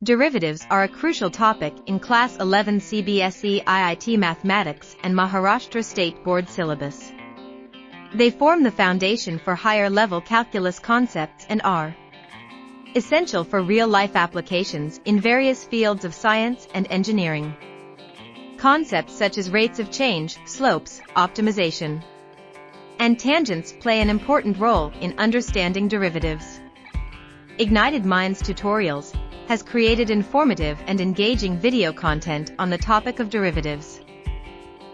Derivatives are a crucial topic in Class 11 CBSE IIT Mathematics and Maharashtra State Board syllabus. They form the foundation for higher-level calculus concepts and are essential for real-life applications in various fields of science and engineering. Concepts such as rates of change, slopes, optimization, and tangents play an important role in understanding derivatives. Ignited Minds Tutorials has created informative and engaging video content on the topic of derivatives.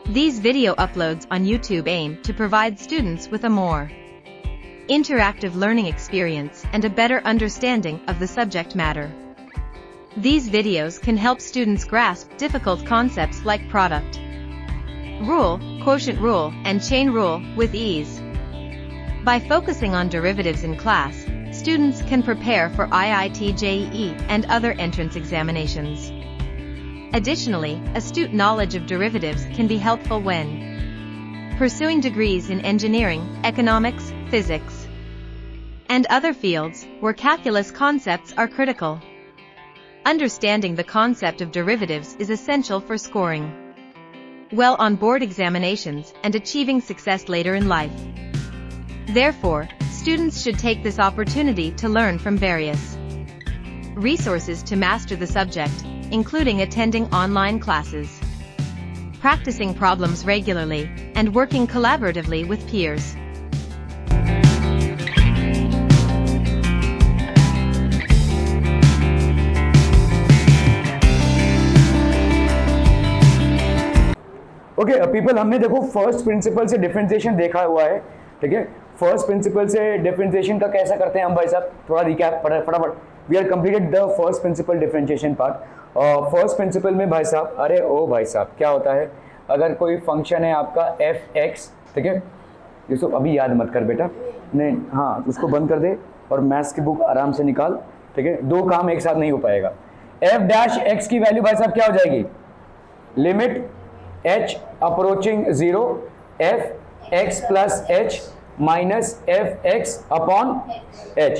These video uploads on YouTube aim to provide students with a more interactive learning experience and a better understanding of the subject matter. These videos can help students grasp difficult concepts like product rule, quotient rule, and chain rule with ease. By focusing on derivatives in class, students can prepare for IIT JEE and other entrance examinations. Additionally, astute knowledge of derivatives can be helpful when pursuing degrees in engineering, economics, physics, and other fields where calculus concepts are critical. Understanding the concept of derivatives is essential for scoring well on board examinations and achieving success later in life. Therefore, students should take this opportunity to learn from various resources to master the subject, including attending online classes, practicing problems regularly, and working collaboratively with peers. Okay people, हमने देखो first principle से differentiation देखा हुआ है, ठीक है। First principle से differentiation का कैसा करते हैं हम भाई साहब, थोड़ा रिकैप फटाफट। We are completed the first principle differentiation part. First principle में भाई साहब, अरे ओ भाई साहब, क्या होता है अगर कोई फंक्शन है आपका एफ एक्स, ठीक है। जिसको अभी याद मत कर बेटा, नहीं, हाँ उसको बंद कर दे और मैथ्स की बुक आराम से निकाल, ठीक है। दो काम एक साथ नहीं हो पाएगा। एफ डैश एक्स की वैल्यू भाई साहब क्या हो जाएगी, limit h approaching 0 f x plus h minus F x upon h।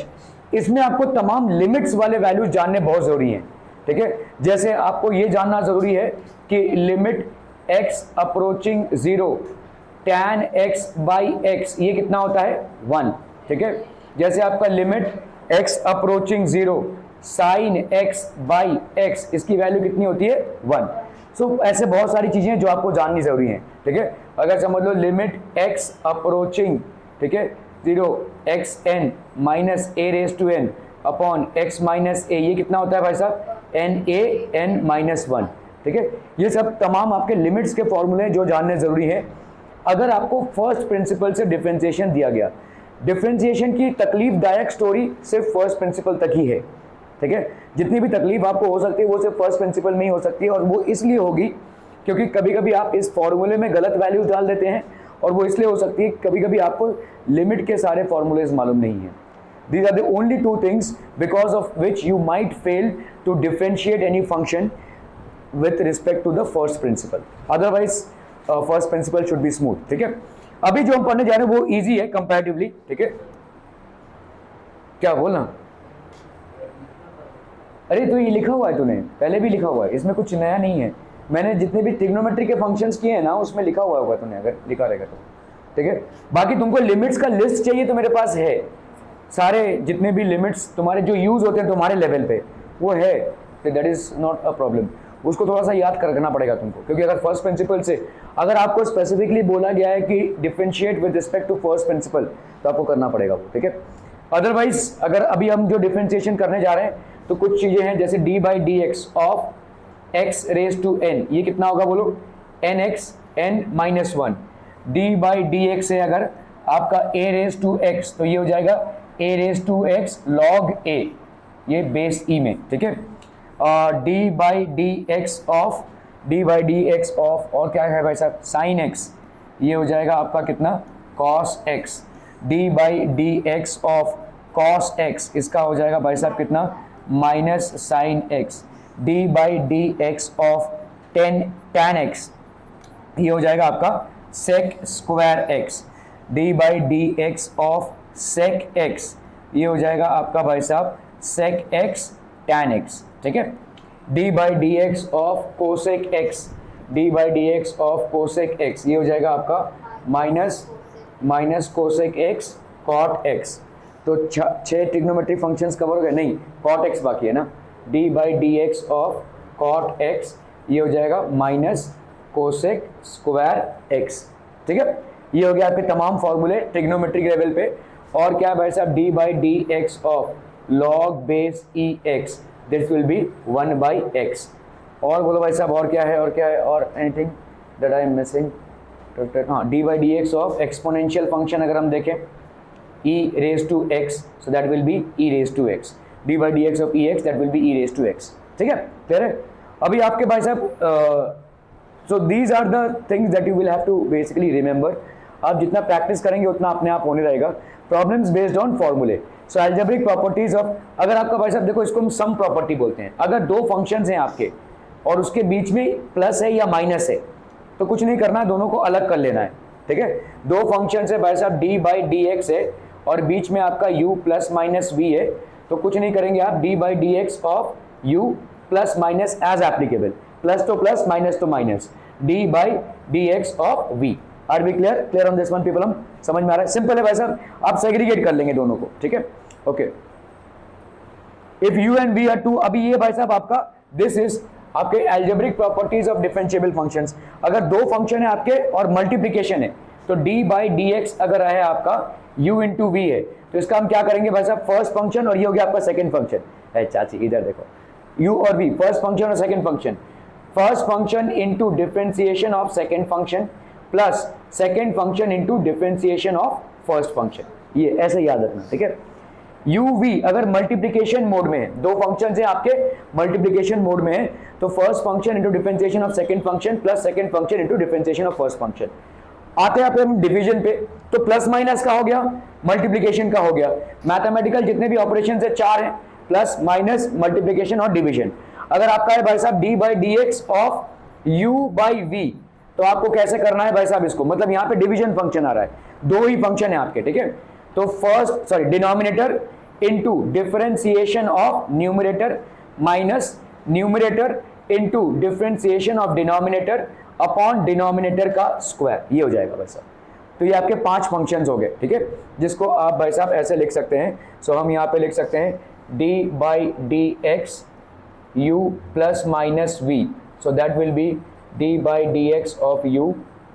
इसमें आपको तमाम लिमिट्स वाले वैल्यूज जानने बहुत जरूरी हैं, ठीक है। जैसे आपको ये जानना जरूरी है कि limit x approaching 0 tan x by x ये कितना होता है 1, ठीक है। जैसे आपका limit x approaching 0 sin x by x इसकी वैल्यू कितनी होती है 1। सो ऐसे बहुत सारी चीजें जो आपको जाननी जरूरी हैं, ठीक है। अगर समझ लो लिमिट x अप्रोचिंग, ठीक है, 0 x n minus a raise to n upon x minus a, ये कितना होता है भाई साहब n a n माइनस 1, ठीक है। ये सब तमाम आपके लिमिट्स के फॉर्मूले जो जानने जरूरी है। अगर आपको फर्स्ट प्रिंसिपल से डिफरेंशिएशन दिया गया, डिफरेंशिएशन की तकलीफदायक स्टोरी सिर्फ फर्स्ट प्रिंसिपल तक ही है, ठीक है। जितनी भी तकलीफ आपको हो सकती है वो सिर्फ फर्स्ट प्रिंसिपल में ही हो सकती है, और वो इसलिए होगी क्योंकि कभी कभी आप इस फॉर्मूले में गलत वैल्यूज डाल देते हैं, और वो इसलिए हो सकती है कभी कभी आपको लिमिट के सारे फॉर्मूलेज मालूम नहीं है। These are the only two things because of which you might fail to differentiate any function with respect to the first principle. Otherwise first principle should be smooth, ठीक है। अभी जो हम पढ़ने जा रहे हैं वो ईजी है कंपैरेटिवली, ठीक है। क्या बोलना, अरे तो ये लिखा हुआ है, तूने पहले भी लिखा हुआ है, इसमें कुछ नया नहीं है। मैंने जितने भी ट्रिग्नोमेट्री के फंक्शंस किए हैं ना उसमें लिखा हुआ होगा, तूने अगर लिखा रहेगा तो, ठीक है। बाकी तुमको लिमिट्स का लिस्ट चाहिए तो मेरे पास है, सारे जितने भी लिमिट्स तुम्हारे जो यूज होते हैं तुम्हारे लेवल पे वो है, that is not a problem. उसको थोड़ा सा याद करना पड़ेगा तुमको, क्योंकि अगर फर्स्ट प्रिंसिपल से अगर आपको स्पेसिफिकली बोला गया है कि differentiate with respect to first principle तो आपको करना पड़ेगा वो, ठीक है। अदरवाइज अगर अभी हम जो डिफरेंशिएशन करने जा रहे हैं तो कुछ चीजें हैं जैसे d by D x of x raise to n, ये कितना होगा बोलो, n x N minus 1। D by D x है अगर आपका ए रेज टू एक्स तो ये हो जाएगा ए रेज टू एक्स लॉग ए, ये बेस ई में, ठीक है। D by D x of और क्या है भाई साहब साइन एक्स, ये हो जाएगा आपका कितना cos x. D by D x of cos x इसका हो जाएगा भाई साहब कितना minus sine x. D by D x of tan x ये हो जाएगा आपका sec square x. D by D x of sec x ये हो जाएगा आपका भाई साहब सेक एक्स tan एक्स। ठीक है, D by D x of cosec x, D by D x of cosec x, ये हो जाएगा आपका minus cosec x cot x. तो 6 ट्रिग्नोमेट्रिक फंक्शंस कवर हो गए, नहीं कॉट एक्स बाकी है ना, d by D x of cot x, ये हो जाएगा माइनस कोसेक स्क्वायर एक्स। ठीक है, ये हो गया आपके तमाम फॉर्मूले ट्रिग्नोमेट्रिक लेवल पे। और क्या है भाई साहब, D by D x of log base E x, this will be 1 by x. और बोलो भाई साहब और क्या है, और क्या है, और anything that I am missing? हाँ, d by D x of exponential function अगर हम देखें e raised to x, so that will be e raised to x, d by dx of ex, that will be e raised to x। ठीक है, clear है? अभी आपके भाई साहब so these are the things that you will have to basically remember। आप जितना practice करेंगे उतना अपने आप होने रहेगा। प्रॉब्लम्स बेस्ड ऑन फॉर्मूले, सो एल्जेब्रिक प्रॉपर्टीज ऑफ, अगर आपका भाई साहब देखो इसको हम सम प्रॉपर्टी बोलते हैं, अगर 2 फंक्शंस हैं आपके और उसके बीच में प्लस है या माइनस है तो कुछ नहीं करना है, दोनों को अलग कर लेना है। ठीक है, 2 फंक्शंस है भाई साहब, डी बाई डी एक्स है और बीच में आपका u प्लस माइनस वी है, तो कुछ नहीं करेंगे आप, d by D x of u plus minus as applicable, plus तो प्लस माइनस तो minus, D by D x of v। Are be clear? Clear on this one people? हम समझ में आ रहा है? सिंपल है भाई साहब, आप सेग्रीगेट कर लेंगे दोनों को। ठीक है, okay. If u and v are 2, अभी ये भाई साहब आपका दिस इज आपके algebraic properties of differentiable functions. अगर 2 फंक्शन है आपके और मल्टीप्लिकेशन है तो d बाई डी एक्स अगर है आपका u इंटू वी है तो इसका हम क्या करेंगे भाई साहब, फर्स्ट फंक्शन और ये हो गया आपका सेकंड फंक्शन है। चाची इधर देखो, u और v फर्स्ट फंक्शन और second function, first function into differentiation of second function plus second function into differentiation of first function, ये ऐसे याद रखना। ठीक है, u v अगर मल्टीप्लिकेशन मोड में है, 2 फंक्शन है आपके मल्टीप्लिकेशन मोड में है तो first function into differentiation of second function plus second function into differentiation of first function. आते हम डिवीजन पे, तो प्लस माइनस का हो गया, मल्टीप्लिकेशन का हो गया। मैथमेटिकल जितने भी ऑपरेशन है 4 हैं, प्लस माइनस मल्टीप्लिकेशन और डिवीजन। अगर आपका है भाई साहब D by D x of u by v, तो आपको कैसे करना है भाई साहब इसको, मतलब यहाँ पे डिवीजन फंक्शन आ रहा है, 2 ही फंक्शन है आपके। ठीक है, तो first denominator into differentiation of numerator minus numerator into differentiation of denominator upon denominator का स्क्वायर, ये हो जाएगा भाई साहब। तो ये आपके 5 फंक्शंस हो गए। ठीक है, जिसको आप भाई साहब ऐसे लिख सकते हैं। सो हम यहाँ पे लिख सकते हैं d by D x u plus minus v, so that will be d by D x of u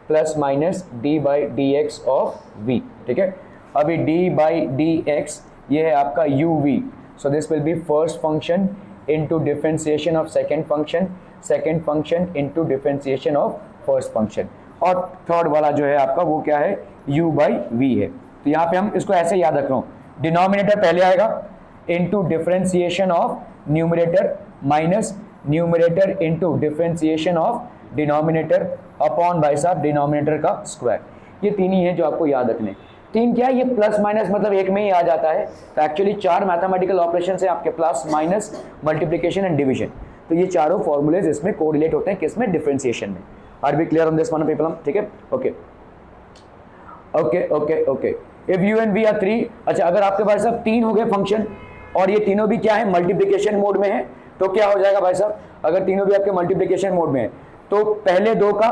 plus minus d by D x of v। ठीक है, अभी d बाई डी एक्स ये है आपका u v, so this will B first function into differentiation of second function, second function into differentiation of first function, और third वाला जो है आपका वो क्या है, u बाई वी है। तो यहाँ पे हम इसको ऐसे याद रख रहा हूँ, डिनोमिनेटर पहले आएगा into differentiation of numerator minus numerator into differentiation of denominator upon भाई साहब डिनोमिनेटर का स्क्वायर। ये 3 ही है जो आपको याद रखने। 3 क्या है, ये प्लस माइनस मतलब एक में ही आ जाता है। तो एक्चुअली 4 मैथमेटिकल ऑपरेशन है आपके, plus minus multiplication and division. तो ये चारों फॉर्मूलेज इसमें कोरिलेट होते हैं, किसमें, डिफरेंशिएशन में। Are be clear on this one people? ठीक है, okay okay okay okay. If u and v are 3, अच्छा अगर आपके भाई साहब 3 हो गए फंक्शन और ये तीनों भी क्या है, मल्टीप्लिकेशन मोड में है, तो क्या हो जाएगा भाई साहब, अगर तीनों भी आपके मल्टीप्लिकेशन मोड में है तो पहले 2 का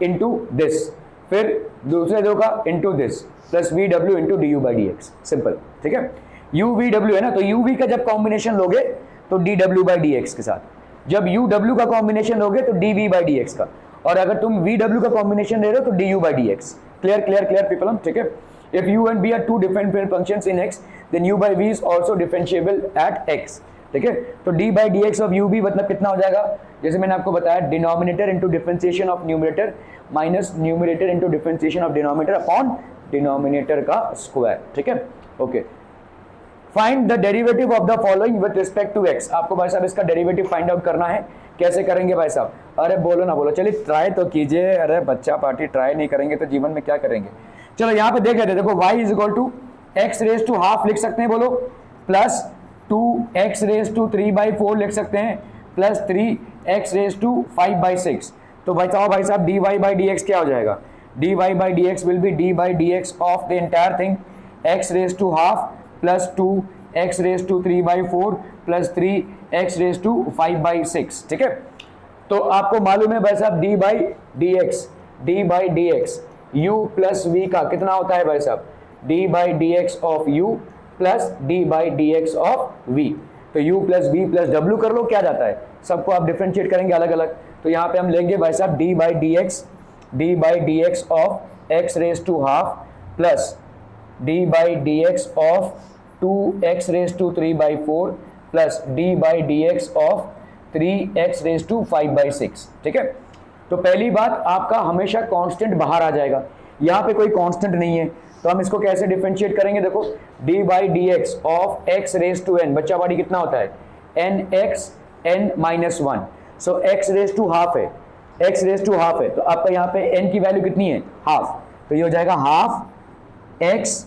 इंटू दिस, फिर दूसरे 2 का into this, plus V W into D you by D x, simple. ठीक है, यू वी डब्ल्यू है ना, तो यू वी का जब कॉम्बिनेशन लोगे तो D W by D X के साथ, जब यू डब्ल्यू का कॉम्बिनेशन लोगे तो D we by D X का, और अगर तुम वी डब्ल्यू का कॉम्बिनेशन ले रहे हो तो D you by D X. Clear clear clear people? ठीक है, if U and B are 2 different functions in x, then u by v is also differentiable at x। ठीक है, तो d by D x of u v मतलब कितना हो जाएगा, जैसे मैंने आपको बताया, denominator into differentiation of numerator minus numerator into differentiation of denominator upon denominator का स्क्वायर। ठीक है, okay. Find the derivative of the following with respect to x। आपको भाई साहब इसका डेरिवेटिव फाइंड आउट करना है। कैसे करेंगे भाई साहब? अरे बोलो ना बोलो, चलिए ट्राई तो कीजिए। अरे बच्चा पार्टी, ट्राई नहीं करेंगे तो जीवन में क्या करेंगे? चलो यहाँ पे देख लेते, देखो y is equal to X raise to half लिख सकते हैं, बोलो, प्लस 2x रेज टू 3/4 लिख सकते हैं, प्लस 3x रेज टू 5/6। तो भाई साहब dy बाई डी एक्स क्या हो जाएगा, dy by D x will be D by D x of the entire thing, x raise to half plus 2x raise to 3/4 plus 3 X raise to 5/6, ठीक है। तो आपको मालूम है भाई साहब D by D X U plus V का कितना होता है भाई साहब, D by D x of U plus D by D x of V. तो u plus we plus W कर लो, क्या जाता है, सबको आप डिफ्रेंशिएट करेंगे अलग अलग। तो यहाँ पे हम लेंगे भाई साहब D by D x of x raise to half plus D by D x of 2x raise to 3/4 plus D by D x of 3x raise to 5/6, ठीक है। तो पहली बात आपका हमेशा कांस्टेंट बाहर आ जाएगा, यहाँ पे कोई कांस्टेंट नहीं है, तो हम इसको कैसे डिफरेंशिएट करेंगे, देखो D by D x of x raise to N, बच्चा बाड़ी कितना होता है N x N minus one, so X raise to half है, एक्स रेज टू हाफ है, तो आपका यहाँ पे एन की वैल्यू कितनी है हाफ, तो ये हो जाएगा half X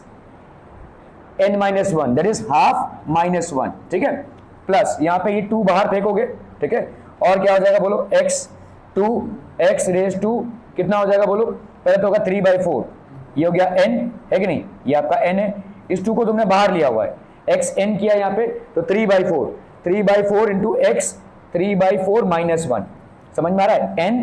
N minus one, that is half minus one, ठीक है। प्लस यहाँ पे ये टू बाहर फेंकोगे, ठीक है, और क्या हो जाएगा बोलो X two X raise to कितना हो जाएगा बोलो, पहले तो होगा 3/4, ये हो गया n है कि नहीं, ये आपका n है, इस टू को तुमने बाहर लिया हुआ है, x n किया यहाँ पे तो 3/4 इंटू एक्स 3/4 माइनस वन, समझ में आ रहा है, n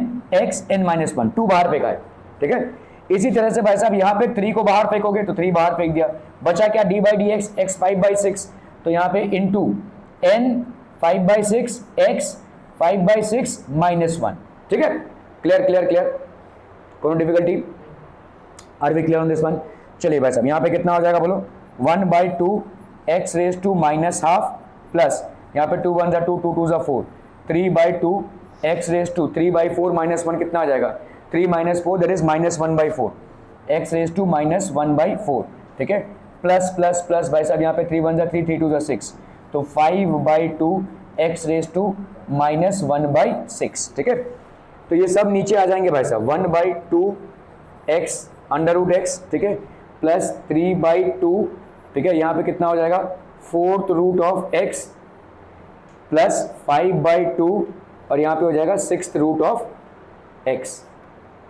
x n minus one, two बाहर फेंका है, ठीक है। इसी तरह से भाई साहब यहाँ पे 3 को बाहर फेंकोगे तो 3 बाहर फेंक दिया, बचा क्या D by D x X 5/6, तो यहाँ पे into n 5/6 x 5/6 minus one, ठीक है। क्लियर, कोनो difficulty, are we clear on this one. चलिए भाई साहब यहाँ पे कितना हो जाएगा बोलो 1/2 x raise to minus half plus यहाँ पे 2 1 2 2 2 4 3/2 X raise to 3/4 minus one, कितना आ जाएगा 3 - 4 that is -1/4 X raise to -1/4, ठीक है। प्लस प्लस प्लस भाई साहब यहाँ पे 3 1 3 3 2 6, तो 5/2 एक्स रेज टू -1/6, ठीक है। तो ये सब नीचे आ जाएंगे भाई साहब 1/2 एक्स अंडर रूट एक्स, ठीक है, प्लस 3/2, ठीक है, यहाँ पे कितना हो जाएगा 4th root of x plus 5/2 और यहाँ पे हो जाएगा 6th रूट ऑफ एक्स।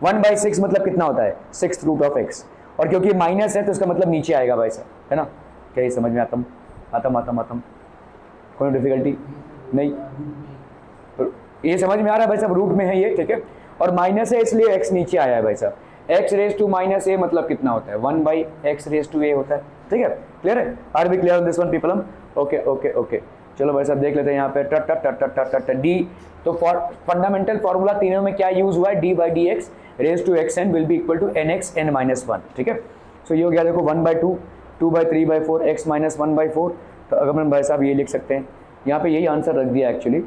1/6 मतलब कितना होता है 6th रूट ऑफ एक्स, और क्योंकि माइनस है तो इसका मतलब नीचे आएगा भाई साहब, है ना। क्या ये समझ में आतम कोई डिफिकल्टी नहीं, ये समझ में आ रहा है भाई साहब, रूट में है ये, ठीक है, और माइनस है इसलिए एक्स नीचे आया है भाई साहब। एक्स रेज टू माइनस ए मतलब कितना होता है 1/x रेज टू ए होता है, ठीक है। क्लियर है, are we clear on this one people, हम ओके। चलो भाई साहब देख लेते हैं यहाँ पे ट डी, तो फंडामेंटल फॉर्मूला तीनों में क्या यूज हुआ है, D by D X raise to X N will be equal to N x N minus one, ठीक है। सो ये हो गया देखो 1/2 2/3/4 एक्स माइनस 1/4, तो अगर हम भाई साहब ये लिख सकते हैं, यहाँ पे यही आंसर रख दिया एक्चुअली,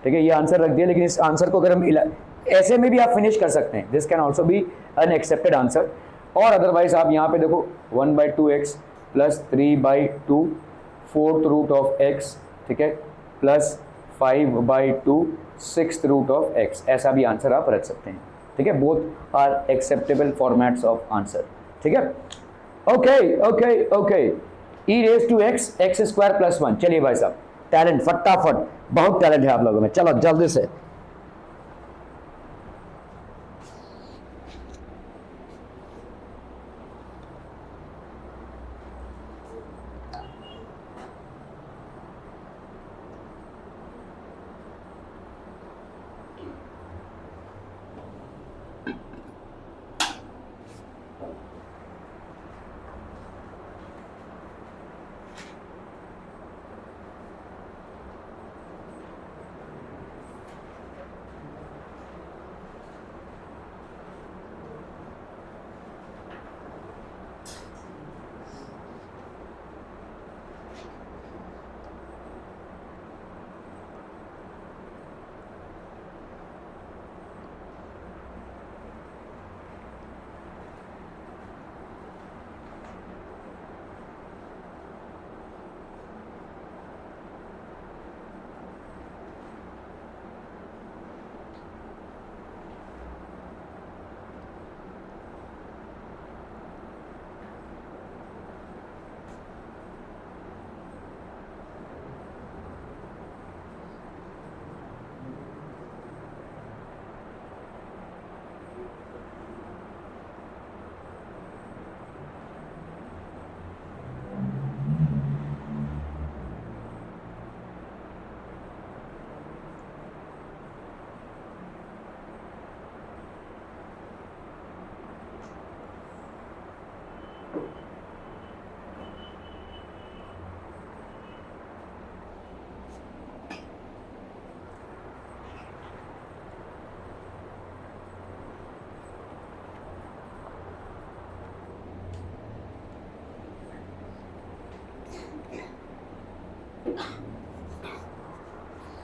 ठीक है, ये आंसर रख दिया, लेकिन इस आंसर को अगर हम ऐसे में भी आप फिनिश कर सकते हैं, this can also be an accepted answer, और अदरवाइज आप यहाँ पे देखो 1/2 X plus 3/2 4th root of X, ठीक है, plus 5/2 6th root of x, ऐसा भी आंसर आप रख सकते हैं, ठीक है। Both are acceptable formats of answer, ठीक है। Okay E raise to x X square plus 1, चलिए भाई साहब टैलेंट फटाफट, बहुत टैलेंट है आप लोगों में, चलो जल्दी से।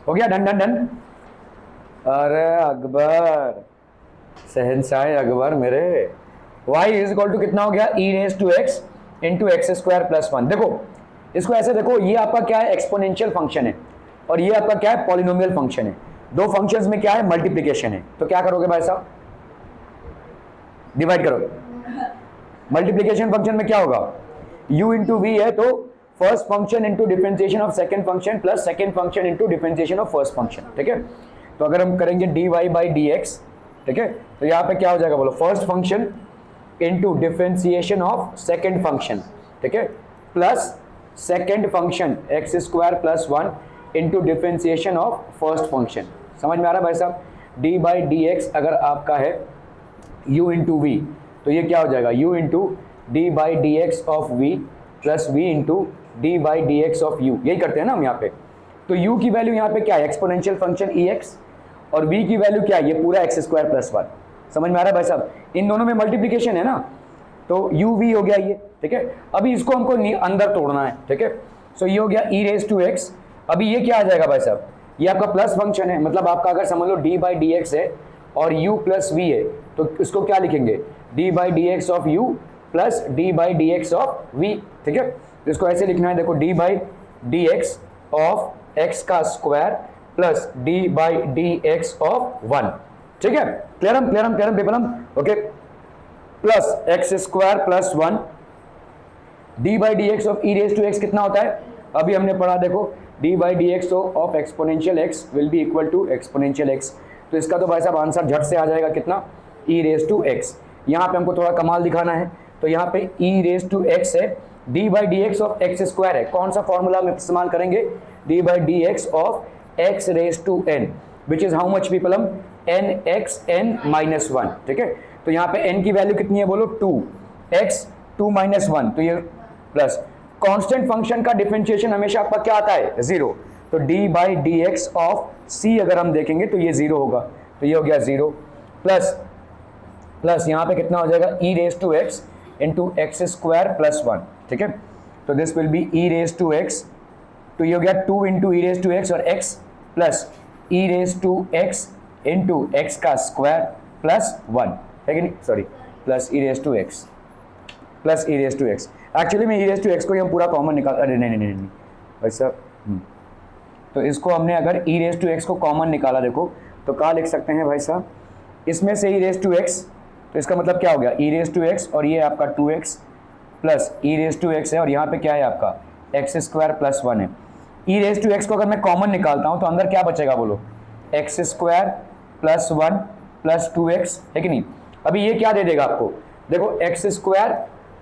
हो गया, डन डन डन। अरे अकबर, शहनशाह अकबर मेरे, y इज इक्वल टू कितना हो गया, e raise to x into X square plus 1। देखो इसको ऐसे देखो, ये आपका क्या है, एक्सपोनेंशियल फंक्शन है, और ये आपका क्या है, पॉलिनोमियल फंक्शन है। दो फंक्शंस में क्या है, मल्टीप्लिकेशन है। तो क्या करोगे भाई साहब, डिवाइड करो। मल्टीप्लिकेशन फंक्शन में क्या होगा, u इंटू वी है, तो first function into differentiation of second function plus second function into differentiation of first function, ठीक है। तो अगर हम करेंगे dy बाई डी एक्स, ठीक है, तो यहाँ पे क्या हो जाएगा बोलो, first function into differentiation of second function, ठीक है, plus second function x square plus 1 into differentiation of first function. समझ में आ रहा है भाई साहब। डी बाई डी एक्स अगर आपका है u इंटू वी, तो ये क्या हो जाएगा, u into D by D x of v plus v into D by D x of u। यही करते हैं ना हम यहाँ पे। तो u की वैल्यू यहाँ पे क्या है, एक्सपोनेंशियल फंक्शन ex, और v की वैल्यू क्या है, ये पूरा एक्स स्क्वायर प्लस 1। समझ में आ रहा है भाई साहब। इन दोनों में मल्टीप्लिकेशन है ना, तो u v हो गया ये, ठीक है। अभी इसको हमको अंदर तोड़ना है, ठीक है। सो ये हो गया e रेज टू x। अभी ये क्या आ जाएगा भाई साहब, ये आपका प्लस फंक्शन है, मतलब आपका अगर समझ लो d बाई डी एक्स है और u प्लस v है, तो इसको क्या लिखेंगे, d by D x of u plus d by D x of v, ठीक है। तो इसको ऐसे लिखना है, देखो d by D x of x का square plus d by D x of 1, ठीक है। क्लियरम पीपलम, okay. Plus x square plus 1 d by D x of e raise to x कितना होता है, अभी हमने पढ़ा, देखो d by D x of exponential x will be equal to exponential x। तो इसका तो भाई साहब आंसर झट से आ जाएगा कितना, e रेज टू x। यहाँ पे हमको थोड़ा कमाल दिखाना है, तो यहाँ पे e रेज टू x है, d by D x of x square है, कौन सा फॉर्मूला में इस्तेमाल करेंगे, d by D x of x raise to n, which is how much पीपलम, n x n माइनस 1, ठीक है। तो यहाँ पे n की वैल्यू कितनी है बोलो, 2x 2 माइनस 1, तो ये प्लस कांस्टेंट फंक्शन का डिफरेंशिएशन हमेशा आपका क्या आता है, 0। तो d by D x of c अगर हम देखेंगे तो ये 0 होगा, तो ये हो गया 0 प्लस यहाँ पे कितना हो जाएगा, e raise to x into X square plus 1, ठीक है। तो this will be e raise to x, तो ये हो गया 2 into E raise to X और x plus E raise to X into X का स्क्वायर प्लस 1, है कि नहीं, sorry, plus E raise to X plus E raise to X. Actually में ई रेज टू एक्स को हम पूरा common निकाल, अरे नहीं भाई साहब, तो इसको हमने अगर ई रेज टू एक्स को कॉमन निकाला, देखो तो क्या लिख सकते हैं भाई साहब, इसमें से ई रेज टू एक्स, तो इसका मतलब क्या हो गया, ई रेज टू एक्स और ये आपका 2x plus E raise to X है, और यहाँ पे क्या है आपका एक्स स्क्वायर प्लस 1 है। ई रेज टू एक्स को अगर मैं कॉमन निकालता हूँ तो अंदर क्या बचेगा बोलो, x square plus 1 plus 2x, है कि नहीं। अभी ये क्या दे देगा आपको, देखो x square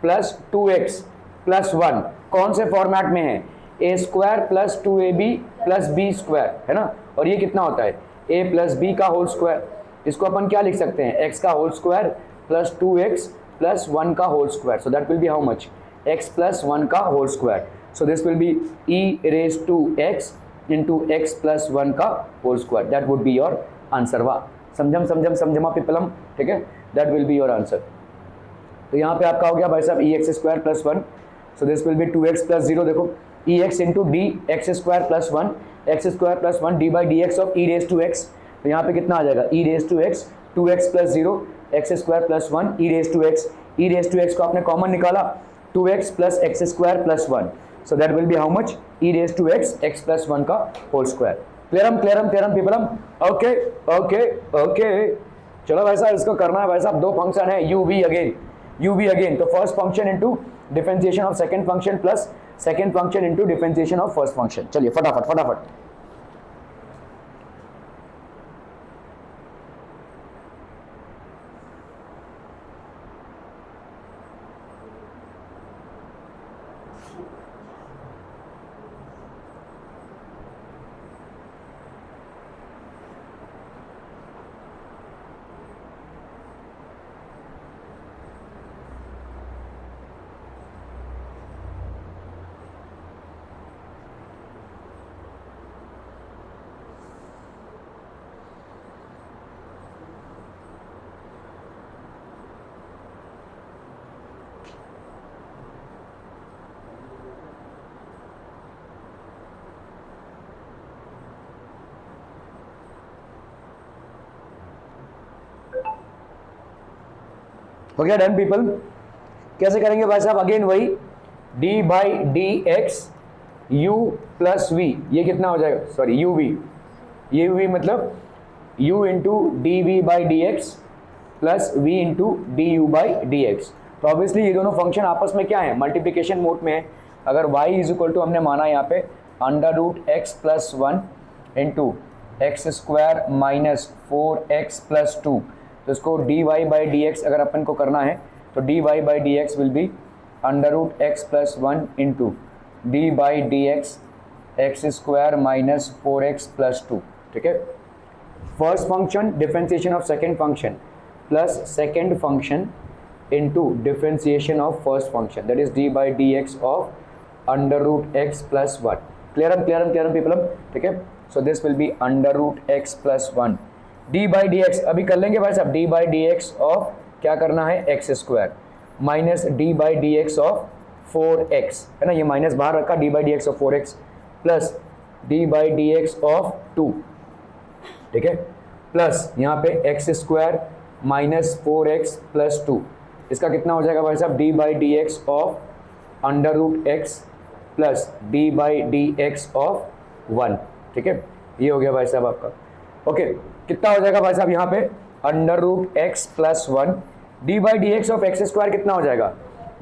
plus 2x plus 1 कौन से फॉर्मेट में है, a square plus 2ab plus b square, है ना, और ये कितना होता है, a प्लस बी का होल स्क्वायर। इसको अपन क्या लिख सकते हैं, x का whole square plus 2x plus 1 का whole square, so that will be how much, x plus 1 का whole square. So this will be e raise to x into x plus 1 का whole square, that would be your answer. वाह, समझमा पीपलम, ठीक है, that will be your answer. तो यहाँ पे आपका हो गया भाई साहब e x square plus 1, so this will be 2x plus 0, देखो ई x into d x square plus 1, x square plus 1 d by D x of e raise to x. तो यहाँ पे कितना आ जाएगा, e raise to x 2x plus 0 x square plus 1 e raise to x. E raise to x को आपने common निकाला, 2x plus x square plus 1, so that will be how much, e raise to x x plus 1 का whole square. क्लियरम पीपलम, okay. चलो भाई साहब इसको करना है भाई साहब, दो फंक्शन है u v अगेन, तो first function into differentiation of second function plus second function into differentiation of first function. चलिए फटाफट हो गया डन पीपल। कैसे करेंगे भाई साहब, अगेन वही D by D X U plus V, ये कितना हो जाएगा, सॉरी यू वी, ये वी मतलब u into D we by D X plus v into D you by D x. तो ऑब्वियसली ये दोनों फंक्शन आपस में क्या है, मल्टीप्लिकेशन मोड में है। अगर y इज इक्वल टू हमने माना यहाँ पे under root X plus one into X square minus 4x plus two, तो इसको D Y by D X अगर अपन को करना है तो D Y by D x will be under root X plus one into D by D x square minus 4x plus two. ठीक है, first function differentiation of second function plus second function into differentiation of first function, that is D by D x of under root X plus one. Clear people. ठीक है, so this will be under root X plus one D by D X, अभी कर लेंगे भाई साहब, D by D x of क्या करना है X square minus D by D x of 4x, है ना, ये माइनस बाहर रखा, D by D x of 4x plus D by D x of 2। ठीक है, प्लस यहाँ पे x square minus 4x plus 2, इसका कितना हो जाएगा भाई साहब, D by D x of under root X plus D by D x of 1। ठीक है, ये हो गया भाई साहब आपका। ओके, कितना हो जाएगा भाई साहब यहाँ पे under root X plus one D by D x of x square कितना हो जाएगा,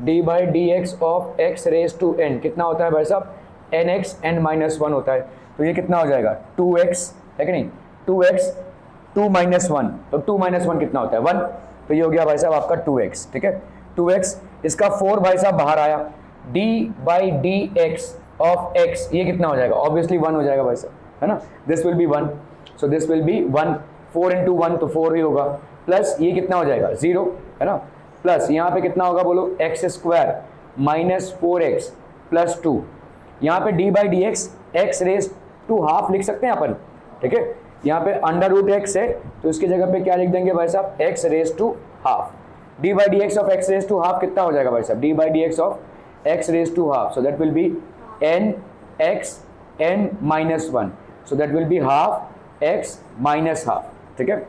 D by D x of x raise to N कितना होता है भाई साहब, N x N minus one होता है, तो ये कितना हो जाएगा 2x, है कि नहीं, 2x 2 माइनस वन, तो 2 माइनस वन कितना होता है 1, तो ये हो गया भाई साहब आपका 2x। ठीक है, 2x, इसका 4 भाई साहब बाहर आया, D by D x of x ये कितना हो जाएगा, ऑब्वियसली 1 हो जाएगा भाई साहब, है ना, this will be 1, so this will be 1, 4 into 1 तो 4 ही होगा, प्लस ये कितना हो जाएगा 0, है ना, प्लस यहाँ पे कितना होगा बोलो x square minus 4x plus 2, यहाँ पे D by D x x raise to half लिख सकते हैं अपन। ठीक है, यहाँ पे अंडर रूट एक्स है तो इसकी जगह पे क्या लिख देंगे भाई साहब, X raise to half, D by D x of x raise to half कितना हो जाएगा भाई साहब, D by D x of x raise to half, so that will be N x N minus one, so that will be half X minus half. ठीक है,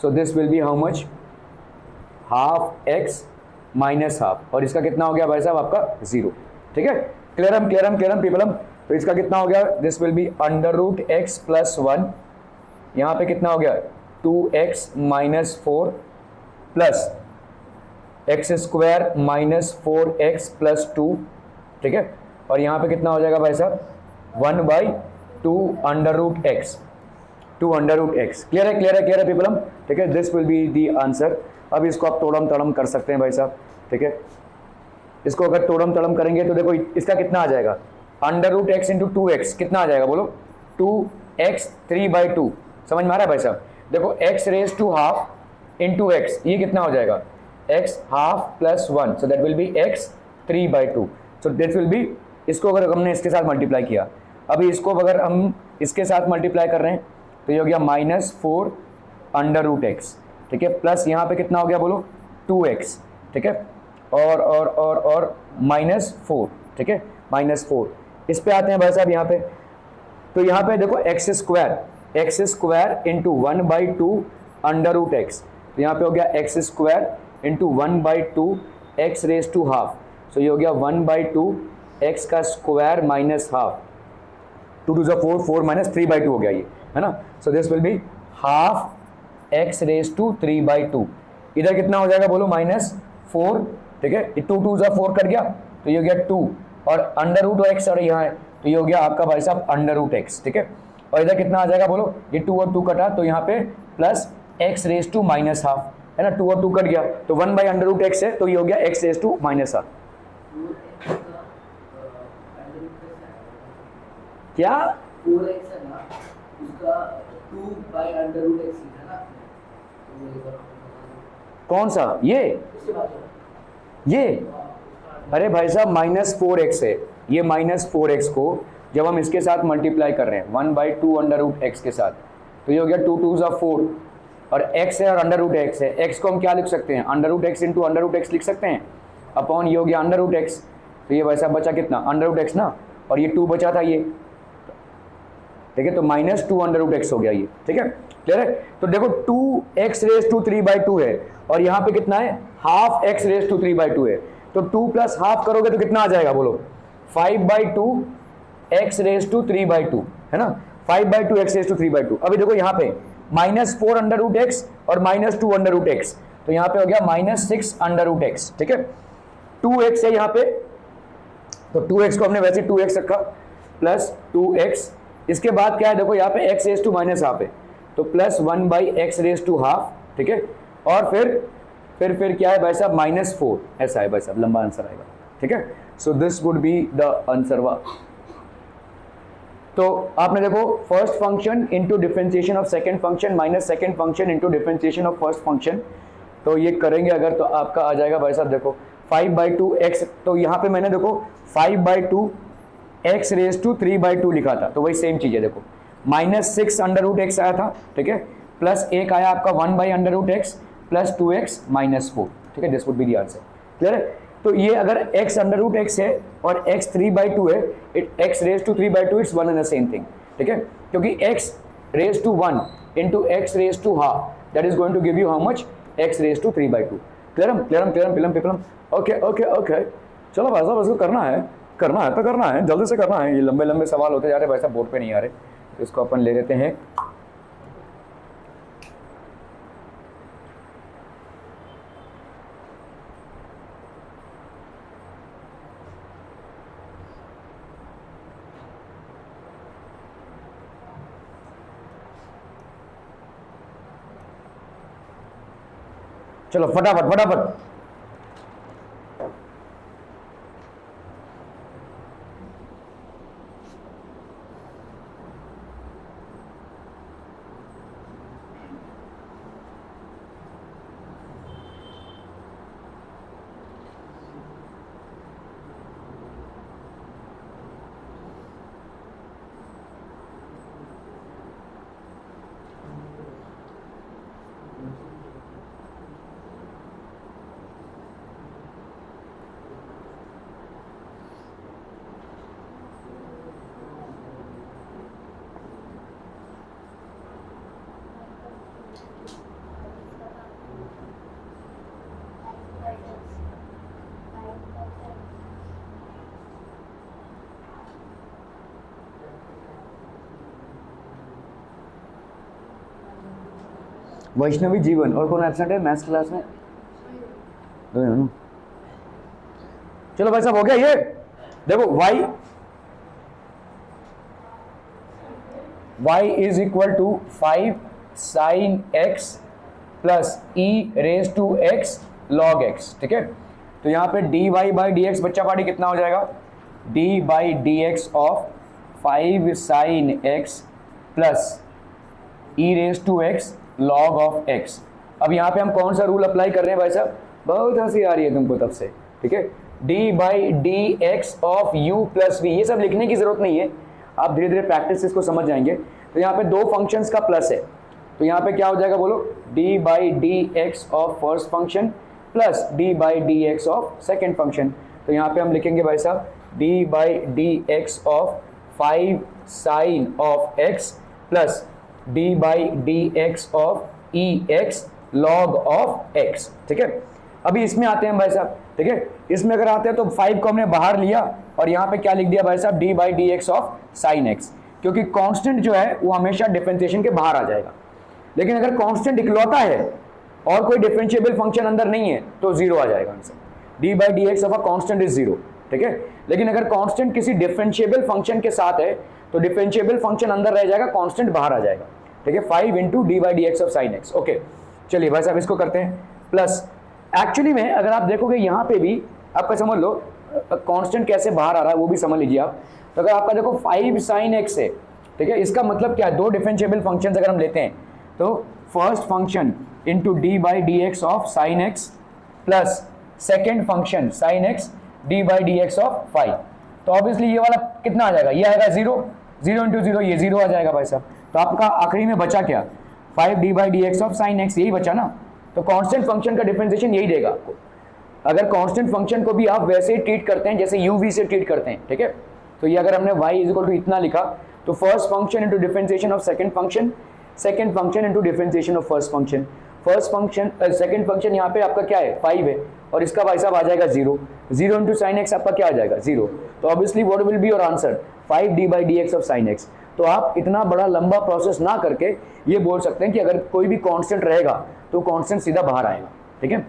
so this will be how much, half X minus half, और इसका कितना हो गया भाई साहब आपका 0। ठीक है, क्लियरम पीपलम, तो इसका कितना हो गया, this will be under root X plus one, यहाँ पे कितना हो गया 2x minus 4 plus x square minus 4x plus 2। ठीक है, और यहाँ पे कितना हो जाएगा भाई साहब 1 by 2 under root X, 2 under root X. Clear है पीपलम। ठीक है, this will be the answer. अब इसको आप तोड़म तड़म कर सकते हैं भाई साहब। ठीक है, इसको अगर तोड़म तड़म करेंगे तो देखो इसका कितना आ जाएगा, under root X into 2x कितना आ जाएगा बोलो, 2x 3/2, समझ में आ रहा है भाई साहब, देखो x raise to half into X ये कितना हो जाएगा, x half plus 1, so that will be x 3/2, so this will be, इसको अगर हमने इसके साथ मल्टीप्लाई किया, अभी इसको अगर हम इसके साथ मल्टीप्लाई कर रहे हैं तो ये हो गया -4 अंडर रूट एक्स। ठीक है, प्लस यहाँ पे कितना हो गया बोलो 2x। ठीक है, और -4। ठीक है, -4, इस पे आते हैं भाई साहब यहाँ पे, तो यहाँ पे देखो x square into 1/2 under root x, तो यहाँ पे हो गया x square into 1/2 x raise to half, so ये हो गया 1/2 एक्स का स्क्वायर माइनस हाफ, 2 2 4 4 माइनस 3/2 हो गया ये, है ना, so this will be half X raise to 3/2, इधर कितना हो जाएगा बोलो -4। ठीक है, 2 2 4 कर गया तो ये हो गया 2, और अंडर रूट एक्स और यहाँ है तो ये हो गया आपका भाई साहब अंडर रूट एक्स। ठीक है, और इधर कितना आ जाएगा बोलो, ये 2 और 2 कटा तो यहाँ पे plus X raise to minus half, है ना, 2 और 2 कट गया तो 1 बाई अंडर रूट एक्स है तो ये हो गया X raise to minus half. क्या 4x है ना, उसका 2 बाई अंडर रूट एक्स है ना, कौन सा ये अरे भाई साहब -4x है, ये -4x को जब हम इसके साथ मल्टीप्लाई कर रहे हैं 1/2 अंडर रूट एक्स के साथ तो ये हो गया 2 2 4, और x है और अंडर रूट एक्स है, x को हम क्या लिख सकते हैं, under root X into under root X लिख सकते हैं, अपॉन ये हो गया अंडर रूट एक्स, तो ये भाई साहब बचा कितना अंडर रूट एक्स ना, और ये 2 बचा था ये, ठीक है, तो माइनस 2 अंडर रूट एक्स हो गया ये, ठीक है, क्लियर है। तो देखो 2x रेज टू 3/2 है और यहाँ पे कितना है, हाफ x रेज टू 3/2 है, तो 2 प्लस हाफ करोगे तो कितना आ जाएगा बोलो, 5/2 x रेज टू 3/2 है ना, 5/2 x रेज टू 3/2। अभी देखो यहाँ पे -4 अंडर रूट एक्स और -2 अंडर रूट एक्स, तो यहाँ पे हो गया -6 अंडर रूट एक्स, ठीक है, 2x है यहाँ पे, तो 2x को हमने वैसे 2x रखा प्लस 2x, इसके बाद क्या है देखो यहाँ पे x raise to minus half है, तो plus 1/x raise to half, ठीक है, और फिर क्या है भाई साहब -4, ऐसा है भाई साहब, लंबा आंसर आएगा, ठीक है। So this would be the answer वा। तो आपने देखो first function into differentiation of second function minus second function into differentiation of first function, तो ये करेंगे अगर तो आपका आ जाएगा भाई साहब देखो 5/2 x, तो यहाँ पे मैंने देखो 5/2 x रेज टू 3/2 लिखा था, तो वही सेम चीज़ है देखो, -6 अंडर रूट एक्स आया था, ठीक है, प्लस एक आया आपका 1/अंडर रूट एक्स प्लस 2x -4, ठीक है, this would be the answer, clear है। तो ये अगर x अंडर रूट एक्स है और x 3/2 है, x raise to 3/2 it's one and the same thing, ठीक है, क्योंकि x raise to 1 into x raise to half that is going to give you how much, x raise to 3/2, clear. Okay, चलो भाई साहब इसको करना है तो करना है, जल्दी से करना है, ये लंबे लंबे सवाल होते जा रहे हैं भाई साहब, बोर्ड पे नहीं आ रहे, तो इसको अपन ले लेते हैं। चलो फटाफट वैष्णवी जीवन, और कौन एब्सेंट है मैथ्स क्लास में? चलो भाई साहब हो गया ये, देखो y is equal to 5 sin x plus e raise to x log x, ठीक है, तो यहाँ पे dy/dx बच्चा पार्टी कितना हो जाएगा, d/dx of 5 sin x plus e raise to x log of x। अब यहाँ पे हम कौन सा रूल अप्लाई कर रहे हैं भाई साहब, बहुत हंसी आ रही है तुमको तब से, ठीक है, d/dx of u plus v, ये सब लिखने की जरूरत नहीं है, आप धीरे धीरे प्रैक्टिस इसको समझ जाएंगे। तो यहाँ पे दो फंक्शंस का प्लस है, तो यहाँ पे क्या हो जाएगा बोलो, d/dx of first function plus d/dx of second function, तो यहाँ पे हम लिखेंगे भाई साहब d/dx of 5 sin of x plus d/dx of ex log of x, ठीक है। अभी इसमें आते हैं भाई साहब, ठीक है, इसमें अगर आते हैं तो 5 को हमने बाहर लिया और यहाँ पे क्या लिख दिया भाई साहब, d/dx ऑफ sin x, क्योंकि कांस्टेंट जो है वो हमेशा डिफरेंशिएशन के बाहर आ जाएगा, लेकिन अगर कांस्टेंट इकलौता है और कोई डिफरेंशिएबल फंक्शन अंदर नहीं है तो 0 आ जाएगा answer, d/dx of a constant is 0, ठीक है। लेकिन अगर कांस्टेंट किसी डिफरेंशिएबल फंक्शन के साथ है तो डिफरेंशिएबल फंक्शन अंदर रह जाएगा, कांस्टेंट बाहर आ जाएगा, ठीक है, 5 into d/dx of sin x। Okay चलिए भाई साहब इसको करते हैं, प्लस एक्चुअली में अगर आप देखोगे यहाँ पे भी आपका समझ लो कांस्टेंट कैसे बाहर आ रहा है वो भी समझ लीजिए आप। तो अगर आपका देखो 5 sin x है, ठीक है, इसका मतलब क्या है, दो डिफरेंशिएबल फंक्शंस अगर हम लेते हैं तो first function into d/dx of sin x plus second function sin x d/dx of 5, तो ऑब्वियसली ये वाला कितना आ जाएगा, ये आएगा 0 इंटू 0, ये 0 आ जाएगा भाई साहब। तो आपका आखिरी में बचा क्या, 5 d/dx ऑफ sin x, यही बचा ना। तो कांस्टेंट फंक्शन का डिफरेंशिएशन यही देगा आपको। अगर कांस्टेंट फंक्शन को भी आप वैसे ही ट्रीट करते हैं जैसे u v से ट्रीट करते हैं, ठीक है, तो ये अगर हमने y इज इक्वल टू इतना लिखा तो first function into differentiation of second function, second function into differentiation of first function, first function second function यहाँ पे आपका क्या है 5 है और इसका भाई साहब आ जाएगा 0, 0 इंटू साइन एक्स आपका क्या आ जाएगा 0, तो obviously what will be your answer 5d/dx of sine x. तो आप इतना बड़ा लंबा प्रोसेस ना करके ये बोल सकते हैं कि अगर कोई भी कांस्टेंट रहेगा तो कांस्टेंट सीधा बाहर आएगा, ठीक है,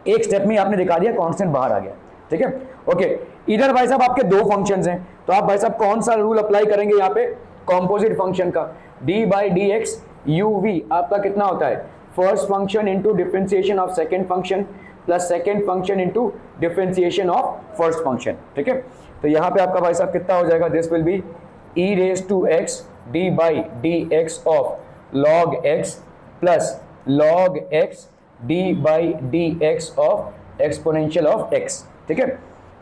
एक स्टेप में आपने दिखा दिया कांस्टेंट बाहर आ गया, ठीक है। ओके, इधर भाई साहब आपके दो फंक्शंस हैं, तो आप भाई साहब कौन सा रूल अप्लाई करेंगे यहाँ पे कॉम्पोजिट फंक्शन का, d/dx uv आपका कितना होता है first function into differentiation of second function plus second function into differentiation of first function, ठीक है। तो यहाँ पे आपका भाई साहब कितना हो जाएगा, this will B e⁻x d/dx of log x plus log x d/dx of exponential of x, ठीक है।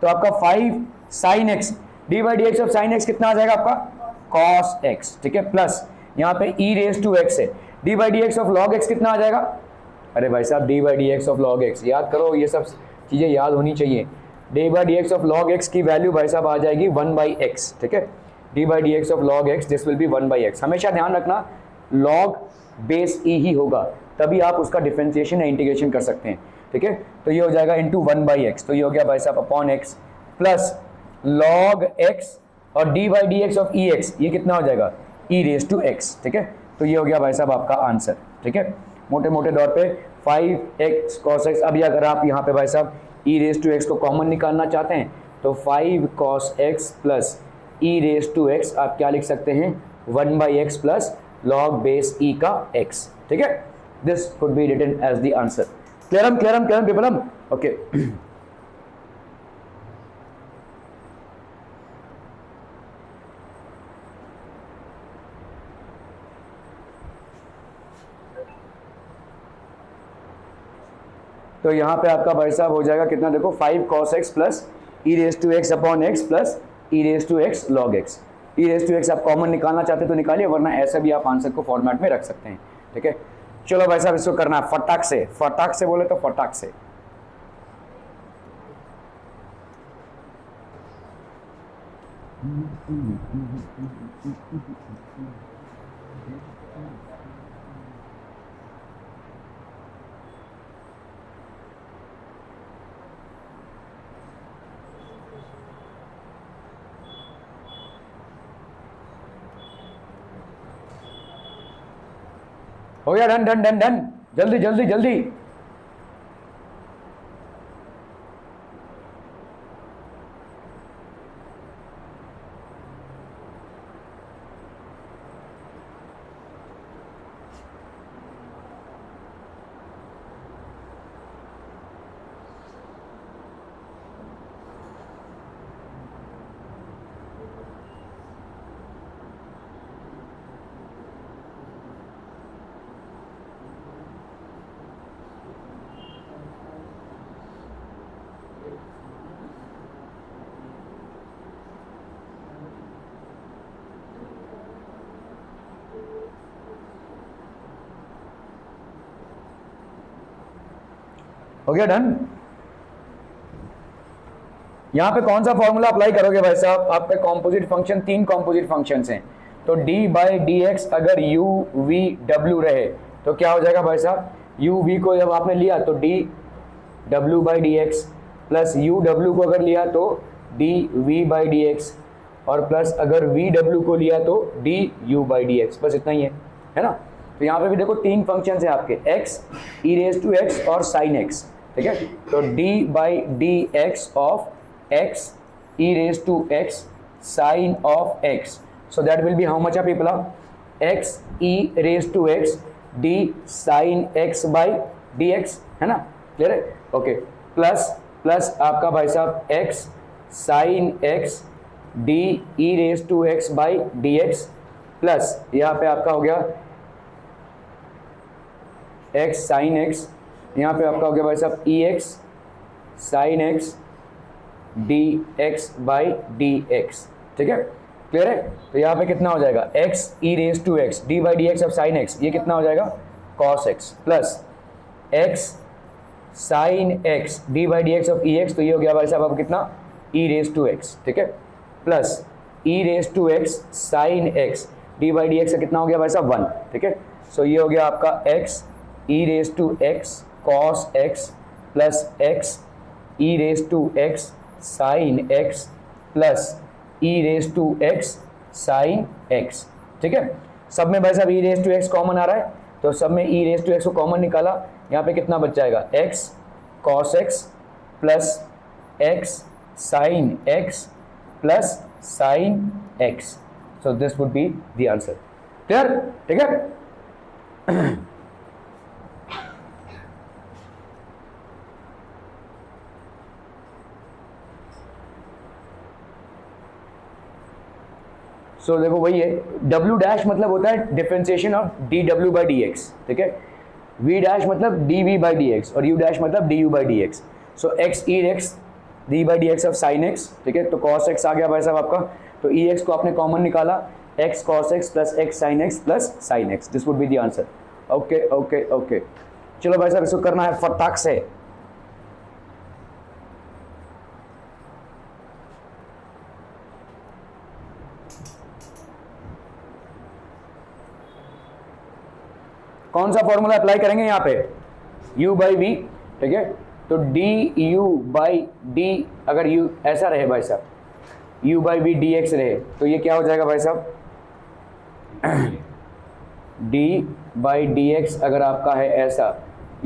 तो आपका 5 sin x d/dx of sin x कितना आ जाएगा आपका cos x, ठीक है, प्लस यहाँ पे e⁻x है, d/dx ऑफ log x कितना आ जाएगा, अरे भाई साहब d/dx ऑफ log x याद करो, ये सब चीजें याद होनी चाहिए। d/dx ऑफ log x की वैल्यू भाई साहब आ जाएगी 1/x, ठीक है, d/dx of log x this will B 1/x। हमेशा ध्यान रखना log बेस e ही होगा, तभी आप उसका डिफरेंशिएशन या इंटीग्रेशन कर सकते हैं, ठीक है। तो ये हो जाएगा इंटू 1/x, तो ये हो गया भाई साहब upon x plus log x और d/dx ऑफ ex ये कितना हो जाएगा e⁻x, ठीक है। तो ये हो गया भाई साहब आपका आंसर, ठीक है, मोटे मोटे तौर पे 5x cos x। अभी अगर आप यहाँ पे भाई साहब e⁻x को कॉमन निकालना चाहते हैं तो 5 cos x प्लस e⁻x आप क्या लिख सकते हैं 1/x plus log base e का x, ठीक है, this could be written as the answer. Clear people, okay. तो यहाँ पे आपका भाई साहब हो जाएगा कितना, देखो 5 cos x plus e⁻x upon x plus e⁻x log x। e⁻x आप कॉमन निकालना चाहते तो निकालिए, वरना ऐसा भी आप आंसर को फॉर्मेट में रख सकते हैं, ठीक है। चलो भाई साहब इसको करना है फटाक से बोले तो फटाक से। हो गया, डन डन डन डन, जल्दी जल्दी जल्दी। हो गया डन। यहां पे कौन सा फॉर्मूला अप्लाई करोगे भाई साहब, आपके कॉम्पोजिट फंक्शन 3 कॉम्पोजिट फंक्शंस हैं, तो d/dx अगर u v w रहे तो क्या हो जाएगा भाई साहब, u v को जब आपने लिया तो d/dx प्लस u w को अगर लिया तो dv/dx और प्लस अगर v w को लिया तो du/dx, बस इतना ही है ना। तो यहाँ पे भी देखो 3 फंक्शंस हैं आपके x e⁻x और sin x, ठीक है। तो d/dx of x e⁻x sin of x, so that will be how much of people x e⁻x d sin x by dx, है ना, क्लियर है, ओके। प्लस आपका भाई साहब x sin x d e⁻x by dx plus यहाँ पे आपका हो गया x sin x, यहाँ पे आपका हो गया भाई साहब ex sin x dx by dx, ठीक है, क्लियर है। तो यहाँ पे कितना हो जाएगा x e⁻x d/dx of sin x, ये कितना हो जाएगा cos x plus x sin x d/dx of ex, तो ये हो गया भाई साहब अब कितना e⁻x, ठीक है, plus E raise to x sine x D by D X का कितना हो गया भाई साहब 1, ठीक है। सो ये हो गया आपका x e raise to x cos x plus x e raise to x sine x plus E raise to x sine x, ठीक है। सब में भाई साहब e raise to x common आ रहा है, तो सब में ई रेस टू एक्स को कॉमन निकाला, यहाँ पे कितना बच जाएगा x cos x plus x sine x plus sine x. So this would be the answer. Clear, ठीक है। सो देखो वही है, डब्ल्यू डैश मतलब होता है differentiation of d W by D x, ठीक है। वी डैश मतलब d we by D x और यू डैश मतलब d you by D x. So x e x D by D x of sine x, ठीक है। तो cos x आ गया भाई साहब आपका, तो ई एक्स को आपने कॉमन निकाला, x cos x plus x sine x plus sine x, this would be the answer. Okay okay okay, चलो भाई साहब इसको करना है फटाक से। कौन सा फॉर्मूला अप्लाई करेंगे यहाँ पे, u बाई वी, ठीक है। तो डी यू बाई डी, अगर u ऐसा रहे भाई साहब, u by v d x रहे, तो ये क्या हो जाएगा भाई साहब d बाई डी एक्स अगर आपका है ऐसा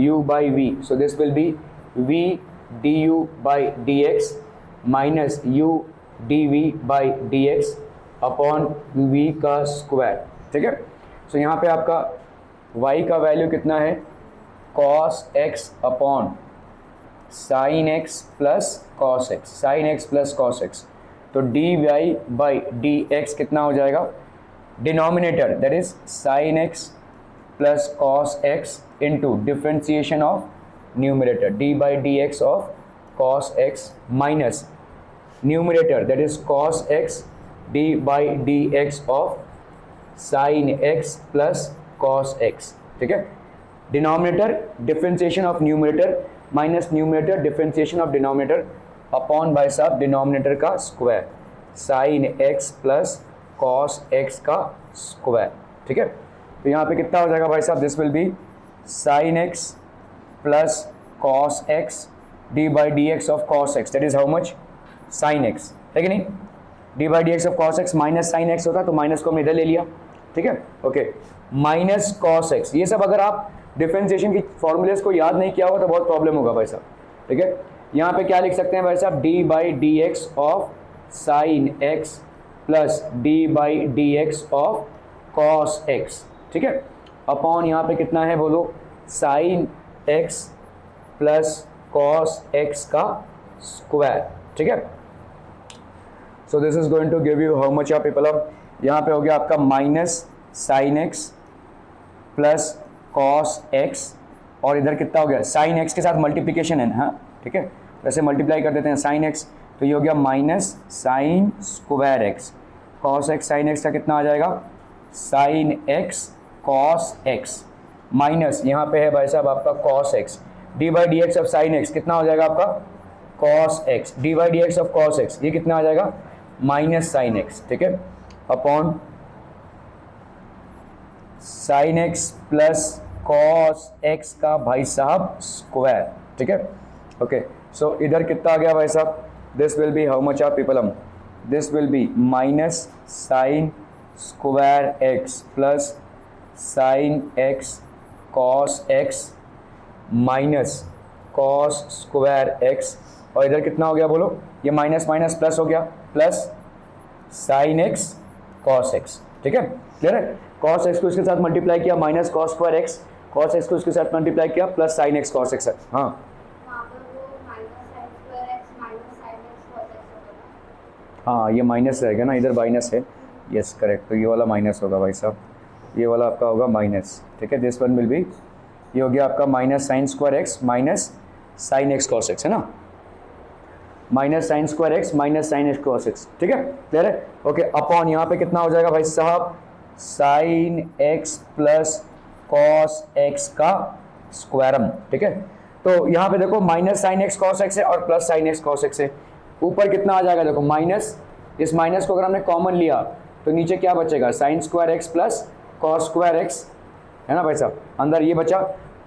u by v, so this will be v d you by D x minus u d we by D x upon v का स्क्वायर, ठीक है। सो यहाँ पे आपका y का वैल्यू कितना है cos x upon sine x plus cos x, sine x plus cos x, तो D Y by D x कितना हो जाएगा, denominator that is sine x plus cos x into differentiation of numerator d by D x of cos x minus numerator that is cos x D by D x of sine x plus cos x, ठीक है। Denominator differentiation of numerator minus numerator differentiation of denominator upon bye साहब denominator का square sine x plus cos x का square, ठीक है। तो यहाँ पे कितना हो जाएगा भाई साहब, this will be sign x plus cos x D by D x of cos x, that is how much sine x, है कि नहीं। D by D x of cos x minus sine x होता, तो minus को हमने इधर ले लिया, ठीक है। ओके, माइनस कॉस एक्स, ये सब अगर आप डिफरेंशिएशन की फॉर्मूलेस को याद नहीं किया होगा तो बहुत प्रॉब्लम होगा भाई साहब, ठीक है। यहाँ पे क्या लिख सकते हैं भाई साहब, D by D x of sine x plus D by D x of cos x, ठीक है, अपॉन यहाँ पे कितना है बोलो, sine x plus cos x का स्क्वायर, ठीक है। So this is going to give you how much of people of, यहाँ पे हो गया आपका minus sine x plus cos x और इधर कितना हो गया, साइन एक्स के साथ मल्टीप्लिकेशन है, हाँ ठीक है, वैसे मल्टीप्लाई कर देते हैं साइन एक्स, तो ये हो गया minus sign square x, cos x sine x का कितना आ जाएगा, sign x cos x minus यहाँ पे है भाई साहब आपका cos x, D by D x of sine x कितना हो जाएगा आपका cos x, D by D x of cos x ये कितना आ जाएगा माइनस साइन एक्स, ठीक है, upon sine x plus cos x का भाई साहब स्क्वायर, ठीक है। ओके, सो इधर कितना आ गया भाई साहब, this will be how much of people, this will B minus sign square x plus sine x cos x minus cos square x, और इधर कितना हो गया बोलो, ये माइनस माइनस प्लस हो गया, plus sine x cos x, ठीक है, क्लियर है। कॉस एक्स को इसके साथ मल्टीप्लाई किया minus cos square x, cos x को इसके साथ मल्टीप्लाई किया plus sine x cos x, हाँ हाँ ये माइनस रहेगा ना, इधर माइनस है, यस करेक्ट, तो ये वाला माइनस होगा भाई साहब, ये वाला आपका होगा माइनस, ठीक है, दिस वन विल बी, ये हो गया आपका minus sign square x minus sine x cos x, है ना, minus sign square x minus sine x cos x, ठीक है, क्लियर है। ओके, अपॉन यहाँ पे कितना हो जाएगा भाई साहब, sign x plus cos x का स्क्वायरम, ठीक है। तो यहाँ पे देखो minus sine x cos x है और plus sine x cos x है, ऊपर कितना आ जाएगा देखो माइनस इस माइनस को अगर हमने कॉमन लिया तो नीचे क्या बचेगा, sign square x plus cos square x, है ना भाई साहब, अंदर ये बचा,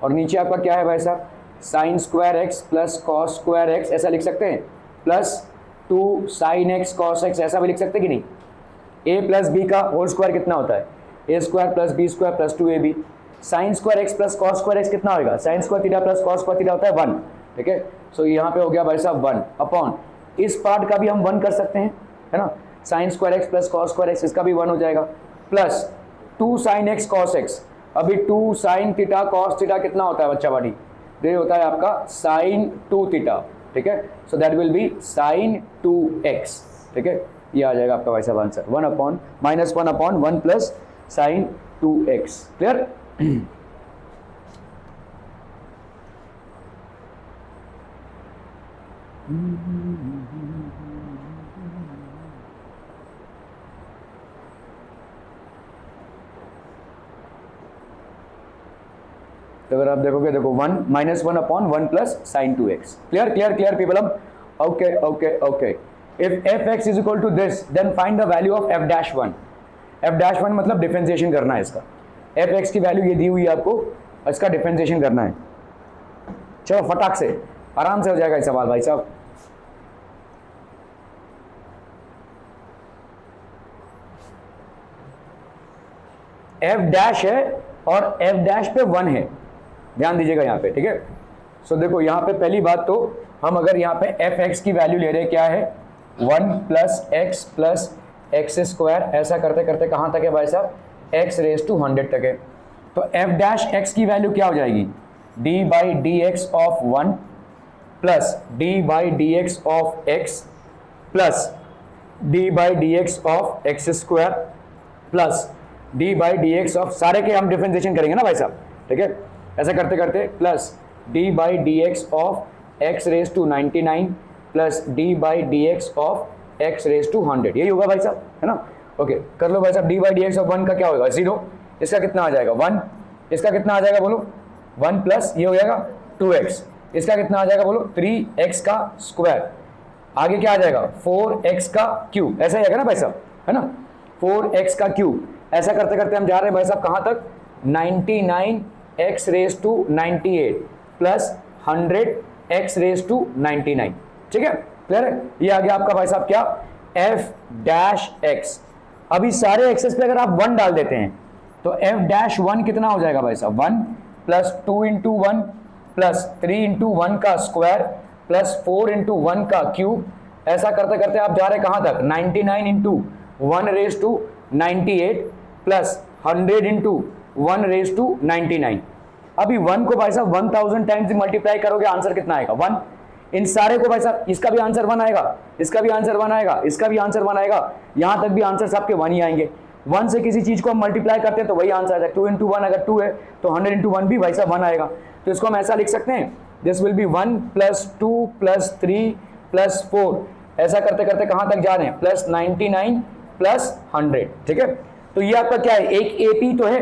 और नीचे आपका क्या है भाई साहब, sine square x plus cos square x, ऐसा लिख सकते हैं, plus 2 sine x cos x, ऐसा भी लिख सकते हैं कि नहीं। ए प्लस बी का होल स्क्वायर कितना होता है, a square plus b square plus 2ab। Sine square x plus cos square x कितना होगा, sine square theta plus cos square theta होता है 1, ठीक है। सो यहाँ पे हो गया भाई साहब 1 अपॉन, इस पार्ट का भी हम 1 कर सकते हैं, है ना, sign square x plus cos square x, इसका भी 1 हो जाएगा, plus 2 sine x cos x. अभी 2 साइन थीटा कॉस थीटा कितना होता है बच्चा बाड़ी, ये होता है आपका साइन 2 थीटा, ठीक है। So that will be sine 2x, ठीक है, ये आ जाएगा आपका भाई साहब answer, 1 upon -1 upon 1 plus sine 2x, clear. तो अगर आप देखोगे, देखो 1 -1 upon 1 plus sine 2x, clear clear clear people. हम okay okay okay, if fx is equal to this then find the value of f-1। f-1 मतलब differentiation करना है इसका, fx की वैल्यू ये दी हुई है आपको, इसका डिफरेंशिएशन करना है। चलो फटाक से, आराम से हो जाएगा ये सवाल भाई साहब। f' है और f' पे 1 है, ध्यान दीजिएगा यहाँ पे, ठीक है। सो देखो यहाँ पे पहली बात तो हम अगर यहाँ पे fx की वैल्यू ले रहे हैं, क्या है 1 प्लस एक्स स्क्वायर, ऐसा करते करते कहाँ तक है भाई साहब, x रेज टू 100 तक है। तो f' की वैल्यू क्या हो जाएगी, d by D x of 1 plus d by D x of x plus d by D x of x square plus d by D x of, सारे के हम डिफरेंशिएशन करेंगे ना भाई साहब, ठीक है, ऐसा करते करते plus d by D x of x raise to 99 plus d by D x of x raise to 100, यही होगा भाई साहब, है ना। ओके कर लो भाई साहब, d by D x of 1 का क्या होगा 0, इसका कितना आ जाएगा 1, इसका कितना आ जाएगा बोलो 1 प्लस ये हो जाएगा 2x, इसका कितना आ जाएगा बोलो 3x का स्क्वायर, आगे क्या आ जाएगा 4x का क्यूब, ऐसा ही आएगा ना भाई साहब, है ना, 4x का क्यूब। ऐसा करते करते हम जा रहे हैं भाई साहब कहाँ तक, 99x raise to 98 plus 100x raise to 99, ठीक है, क्लियर है। ये आ गया आपका भाई साहब क्या, f-x। अभी सारे एक्सेस पे अगर आप 1 डाल देते हैं तो f-1 कितना हो जाएगा भाई साहब, 1 प्लस 2 इंटू 1 प्लस 3 इंटू 1 का स्क्वायर प्लस 4 इंटू 1 का क्यूब। ऐसा करते करते आप जा रहे कहाँ तक, 99 into 1 raise to 98 plus 100 into 1 raise to 99। अभी 1 को भाई साहब 1000 टाइम्स मल्टीप्लाई करोगे, आंसर कितना आएगा 1। इन सारे को भाई साहब, इसका भी आंसर 1 आएगा, इसका भी आंसर 1 आएगा, इसका भी आंसर 1 आएगा, यहां तक भी आंसर सबके 1 ही आएंगे। 1 से किसी चीज को हम मल्टीप्लाई करते हैं तो वही आंसर आएगा, 2 इंटू 1 अगर 2 है तो 100 इंटू 1 भी भाई साहब 1 आएगा। तो इसको हम ऐसा लिख सकते हैं, this will be 1 plus 2 plus 3 plus 4, ऐसा करते करते कहां तक जा रहे हैं, प्लस 99 प्लस 100, ठीक है। तो ये आपका क्या है, एक एपी तो है,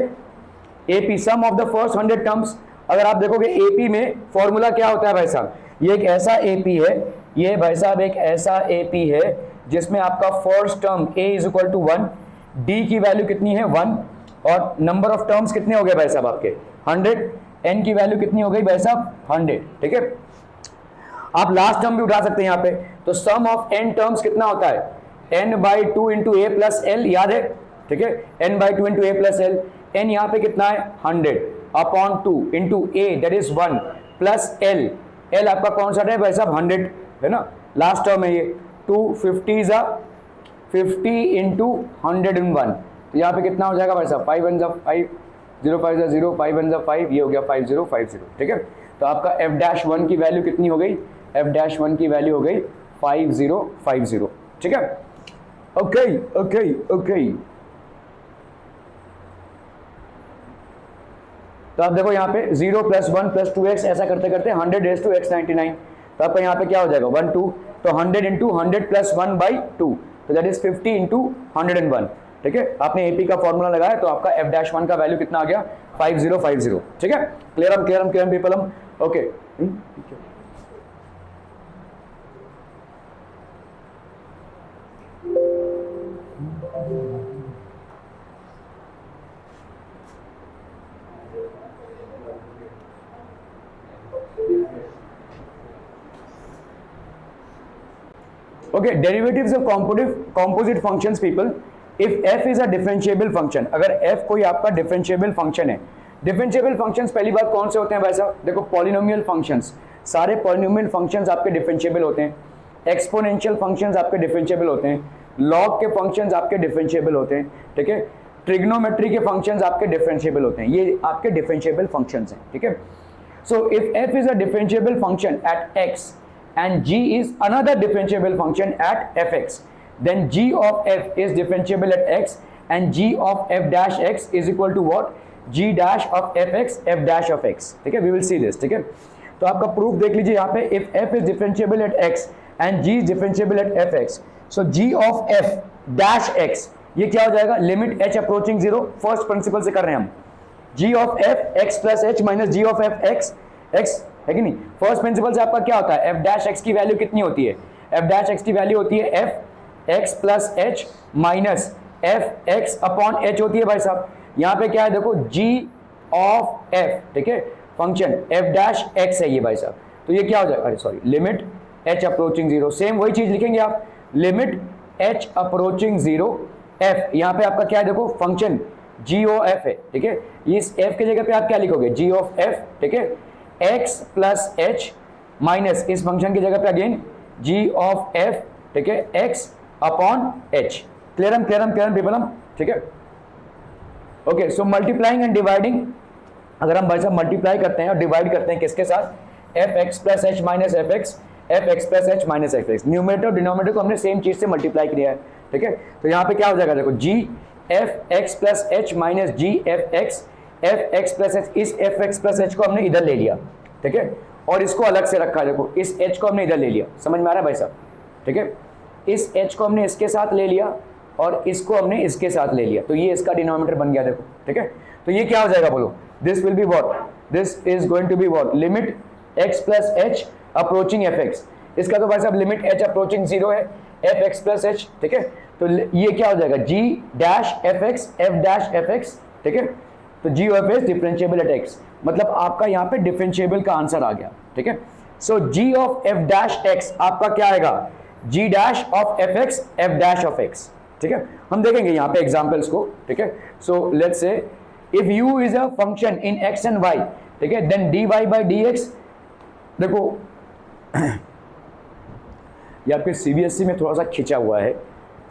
AP some of the first 100 terms. अगर आप देखोगे एपी में फॉर्मूला क्या होता है भाई साहब, ये एक ऐसा एपी है, ये भाई साहब एक ऐसा एपी है जिसमें आपका first term a is equal to 1, d की वैल्यू कितनी है 1, और नंबर ऑफ टर्म्स कितने हो गए भाई साहब आपके 100, n की वैल्यू कितनी हो गई भाई साहब 100, ठीक है। आप लास्ट टर्म भी उठा सकते हैं यहाँ पे, तो सम ऑफ n टर्म्स कितना होता है, n by 2 into A plus L, याद है, ठीक है, n by 2 into A plus L, n यहाँ पे कितना है 100 upon 2 into A that is 1 plus L, L आपका कौन सा है भाई साहब 100, है ना, लास्ट टर्म है ये, 250 50 इंटू 101, तो यहाँ पे कितना हो जाएगा भाई साहब 5 1 5, 0 5 0, 5 1 5, ये हो गया 5050, ठीक है। तो आपका f-1 की वैल्यू कितनी हो गई, f-1 की वैल्यू हो गई 5050, ठीक है। ओके ओके ओके, तो आप देखो यहाँ पे 0 प्लस 1 प्लस 2x, ऐसा करते करते 100 रेज टू x99, तो आपका यहाँ पे क्या हो जाएगा 1 2, तो 100 इंटू 100 प्लस 1 बाई 2, तो दैट इज 50 इंटू 101, ठीक है। आपने एपी का फॉर्मूला लगाया तो आपका f-1 का वैल्यू कितना आ गया 5050, ठीक है। क्लियर पीपल हम okay. Okay, derivatives of composite functions people. If f is a differentiable function, अगर f कोई आपका differentiable function है, differentiable functions पहली बात कौन से होते हैं भाई साहब? देखो polynomial functions, सारे polynomial functions आपके differentiable होते हैं, exponential functions आपके differentiable होते हैं, log के functions आपके differentiable होते हैं, ठीक है, trigonometry के functions आपके differentiable होते हैं, ये आपके differentiable functions हैं, ठीक है. So if f is a differentiable function at x and g is another differentiable function at fx, then g of f is differentiable at x and g of f dash x is equal to what? g dash of fx f dash of x. ठीक है, we will see this. ठीक है, तो आपका proof देख लीजिए यहाँ पे, if f is differentiable at x and g is differentiable at fx, so g of f dash x ये क्या हो जाएगा? Limit h approaching 0, first principle से कर रहे हैं हम, g of f x plus h minus g of f x x है कि नहीं. फर्स्ट प्रिंसिपल से आपका क्या होता है? f dash x की वैल्यू कितनी होती है? f dash x की वैल्यू होती है f x plus h minus f x upon h होती है भाई साहब. यहाँ पे क्या है देखो, g of f, ठीक है, फंक्शन f dash x है ये भाई साहब, तो ये क्या हो जाएगा? अरे sorry, limit h approaching 0, same वही चीज लिखेंगे आप, लिमिट h अप्रोचिंग 0 f, यहाँ पे आपका क्या है देखो, फंक्शन g of f है, ठीक है, इस f के जगह पे आप क्या लिखोगे? g of f, ठीक है, x plus h माइनस इस फंक्शन की जगह पे अगेन g of f, ठीक है, x upon h. Clear people हम, ठीक है. Okay, so multiplying and dividing, अगर हम भाई साहब मल्टीप्लाई करते हैं और डिवाइड करते हैं किसके साथ? F x plus h minus F x plus h minus F x. Numerator और डिनोमिनेटर को हमने सेम चीज से मल्टीप्लाई किया है, ठीक है, तो यहाँ पे क्या हो जाएगा देखो, g f x plus h minus g f x plus h, इस एफ एक्स प्लस एच को हमने इधर ले लिया, ठीक है, और इसको अलग से रखा, देखो इस एच को हमने इधर ले लिया, समझ में आ रहा है भाई साहब, ठीक है, इस एच को हमने इसके साथ ले लिया और इसको हमने इसके साथ ले लिया, तो ये इसका डिनोमिनेटर बन गया देखो, ठीक है, तो ये क्या हो जाएगा बोलो, this will be what, this is going to be what, limit x plus h approaching f x. इसका तो भाई साहब लिमिट h अप्रोचिंग 0 है, एफ एक्स प्लस एच, ठीक है, तो ये क्या हो जाएगा, g dash F x F dash F x, ठीक है, तो g of F differentiable at x, मतलब आपका यहाँ पे डिफरेंशिएबल का आंसर आ गया, ठीक है. सो g of f dash x आपका क्या आएगा, g dash of F x F dash of x, ठीक है. हम देखेंगे यहाँ पे एग्जांपल्स को, ठीक है. So let's say if u is a function in x and y, ठीक है, देन dy बाई dx, देखो ये आपके सीबीएसई में थोड़ा सा खिंचा हुआ है,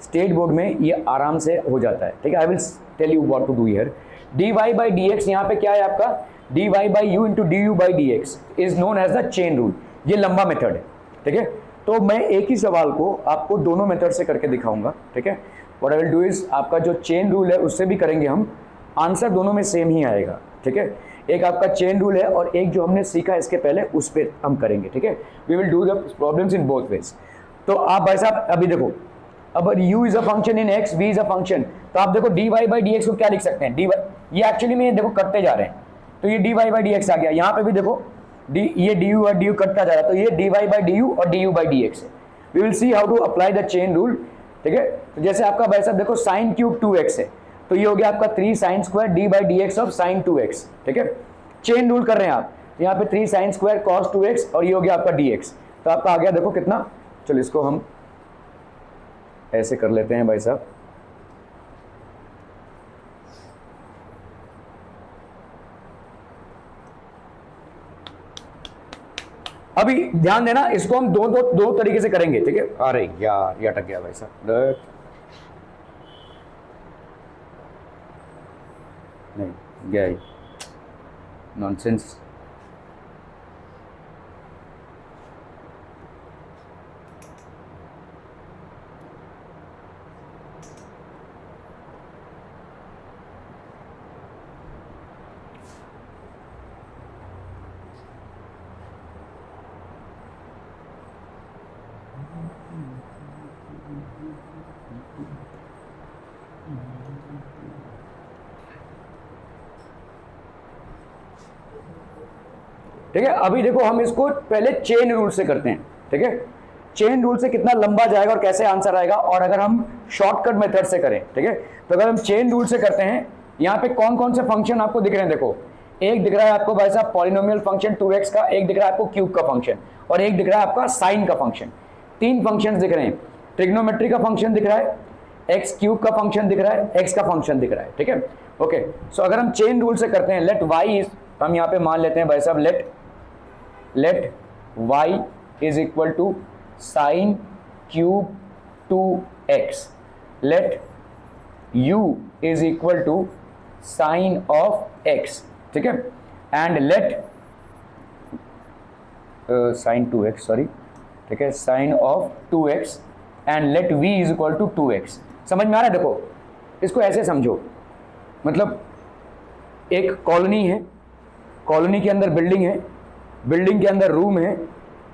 स्टेट बोर्ड में ये आराम से हो जाता है, ठीक है. I will tell you what to do here. dy by dx यहाँ पे क्या है आपका, dy by u into D you by dx is known as the chain rule. ये लंबा मेथड है, ठीक है, तो मैं एक ही सवाल को आपको दोनों मेथड से करके दिखाऊंगा, ठीक है. What I will do is, आपका जो चेन रूल है उससे भी करेंगे हम, आंसर दोनों में सेम ही आएगा, ठीक है. एक आपका चेन रूल है और एक जो हमने सीखा इसके पहले उस पर हम करेंगे, ठीक है. We will do the problems in both ways. तो आप भाई साहब अभी देखो, अब u is a function in x, v is a function, तो आप देखो dy बाई dx को क्या लिख सकते हैं, dy, ये एक्चुअली में देखो करते जा रहे हैं, तो ये dy बाई dx आ गया. यहाँ पे भी देखो ये du और du कटता जा रहा है, तो ये dy बाई du और du बाई dx है. We will see how to apply the chain rule, ठीक है. तो जैसे आपका भाई साहब देखो साइन क्यूब 2x है, तो ये हो गया आपका 3 sine square D by D x of sign 2x, ठीक है. चेन रूल कर रहे हैं आप, तो यहाँ पे 3 साइन स्क्वायर कॉस 2x और ये हो गया आपका dx, तो आपका आ गया देखो कितना. चलो इसको हम ऐसे कर लेते हैं भाई साहब, अभी ध्यान देना, इसको हम दो तरीके से करेंगे, ठीक है. अरे यार ये अटक गया भाई साहब, नहीं गया ही, नॉनसेंस. ठीक है, अभी देखो हम इसको पहले चेन रूल से करते हैं, ठीक है. चेन रूल से कितना लंबा जाएगा और कैसे आंसर आएगा, और अगर हम शॉर्टकट मेथड से करें, ठीक है, तो अगर हम चेन रूल से करते हैं, यहाँ पे कौन कौन से फंक्शन आपको दिख रहे हैं, देखो एक दिख रहा है आपको भाई साहब पॉलिनोमियल फंक्शन 2x का, एक दिख रहा है आपको क्यूब का फंक्शन, और एक दिख रहा है आपका साइन का फंक्शन. 3 फंक्शन दिख रहे हैं. ट्रिग्नोमेट्री का फंक्शन दिख रहा है, एक्स क्यूब का फंक्शन दिख रहा है, एक्स का फंक्शन दिख रहा है, ठीक है। ओके, सो अगर हम चेन रूल से करते हैं, लेट वाई इज, हम यहाँ पे मान लेते हैं भाई साहब, let y is equal to sine cube 2x, let u is equal to sine of x, ठीक है, and let sign 2x, sorry, ठीक है, sine of 2x and let v is equal to 2x। समझ में आ रहा है? देखो इसको ऐसे समझो, मतलब एक कॉलोनी है, कॉलोनी के अंदर बिल्डिंग है, बिल्डिंग के अंदर रूम है,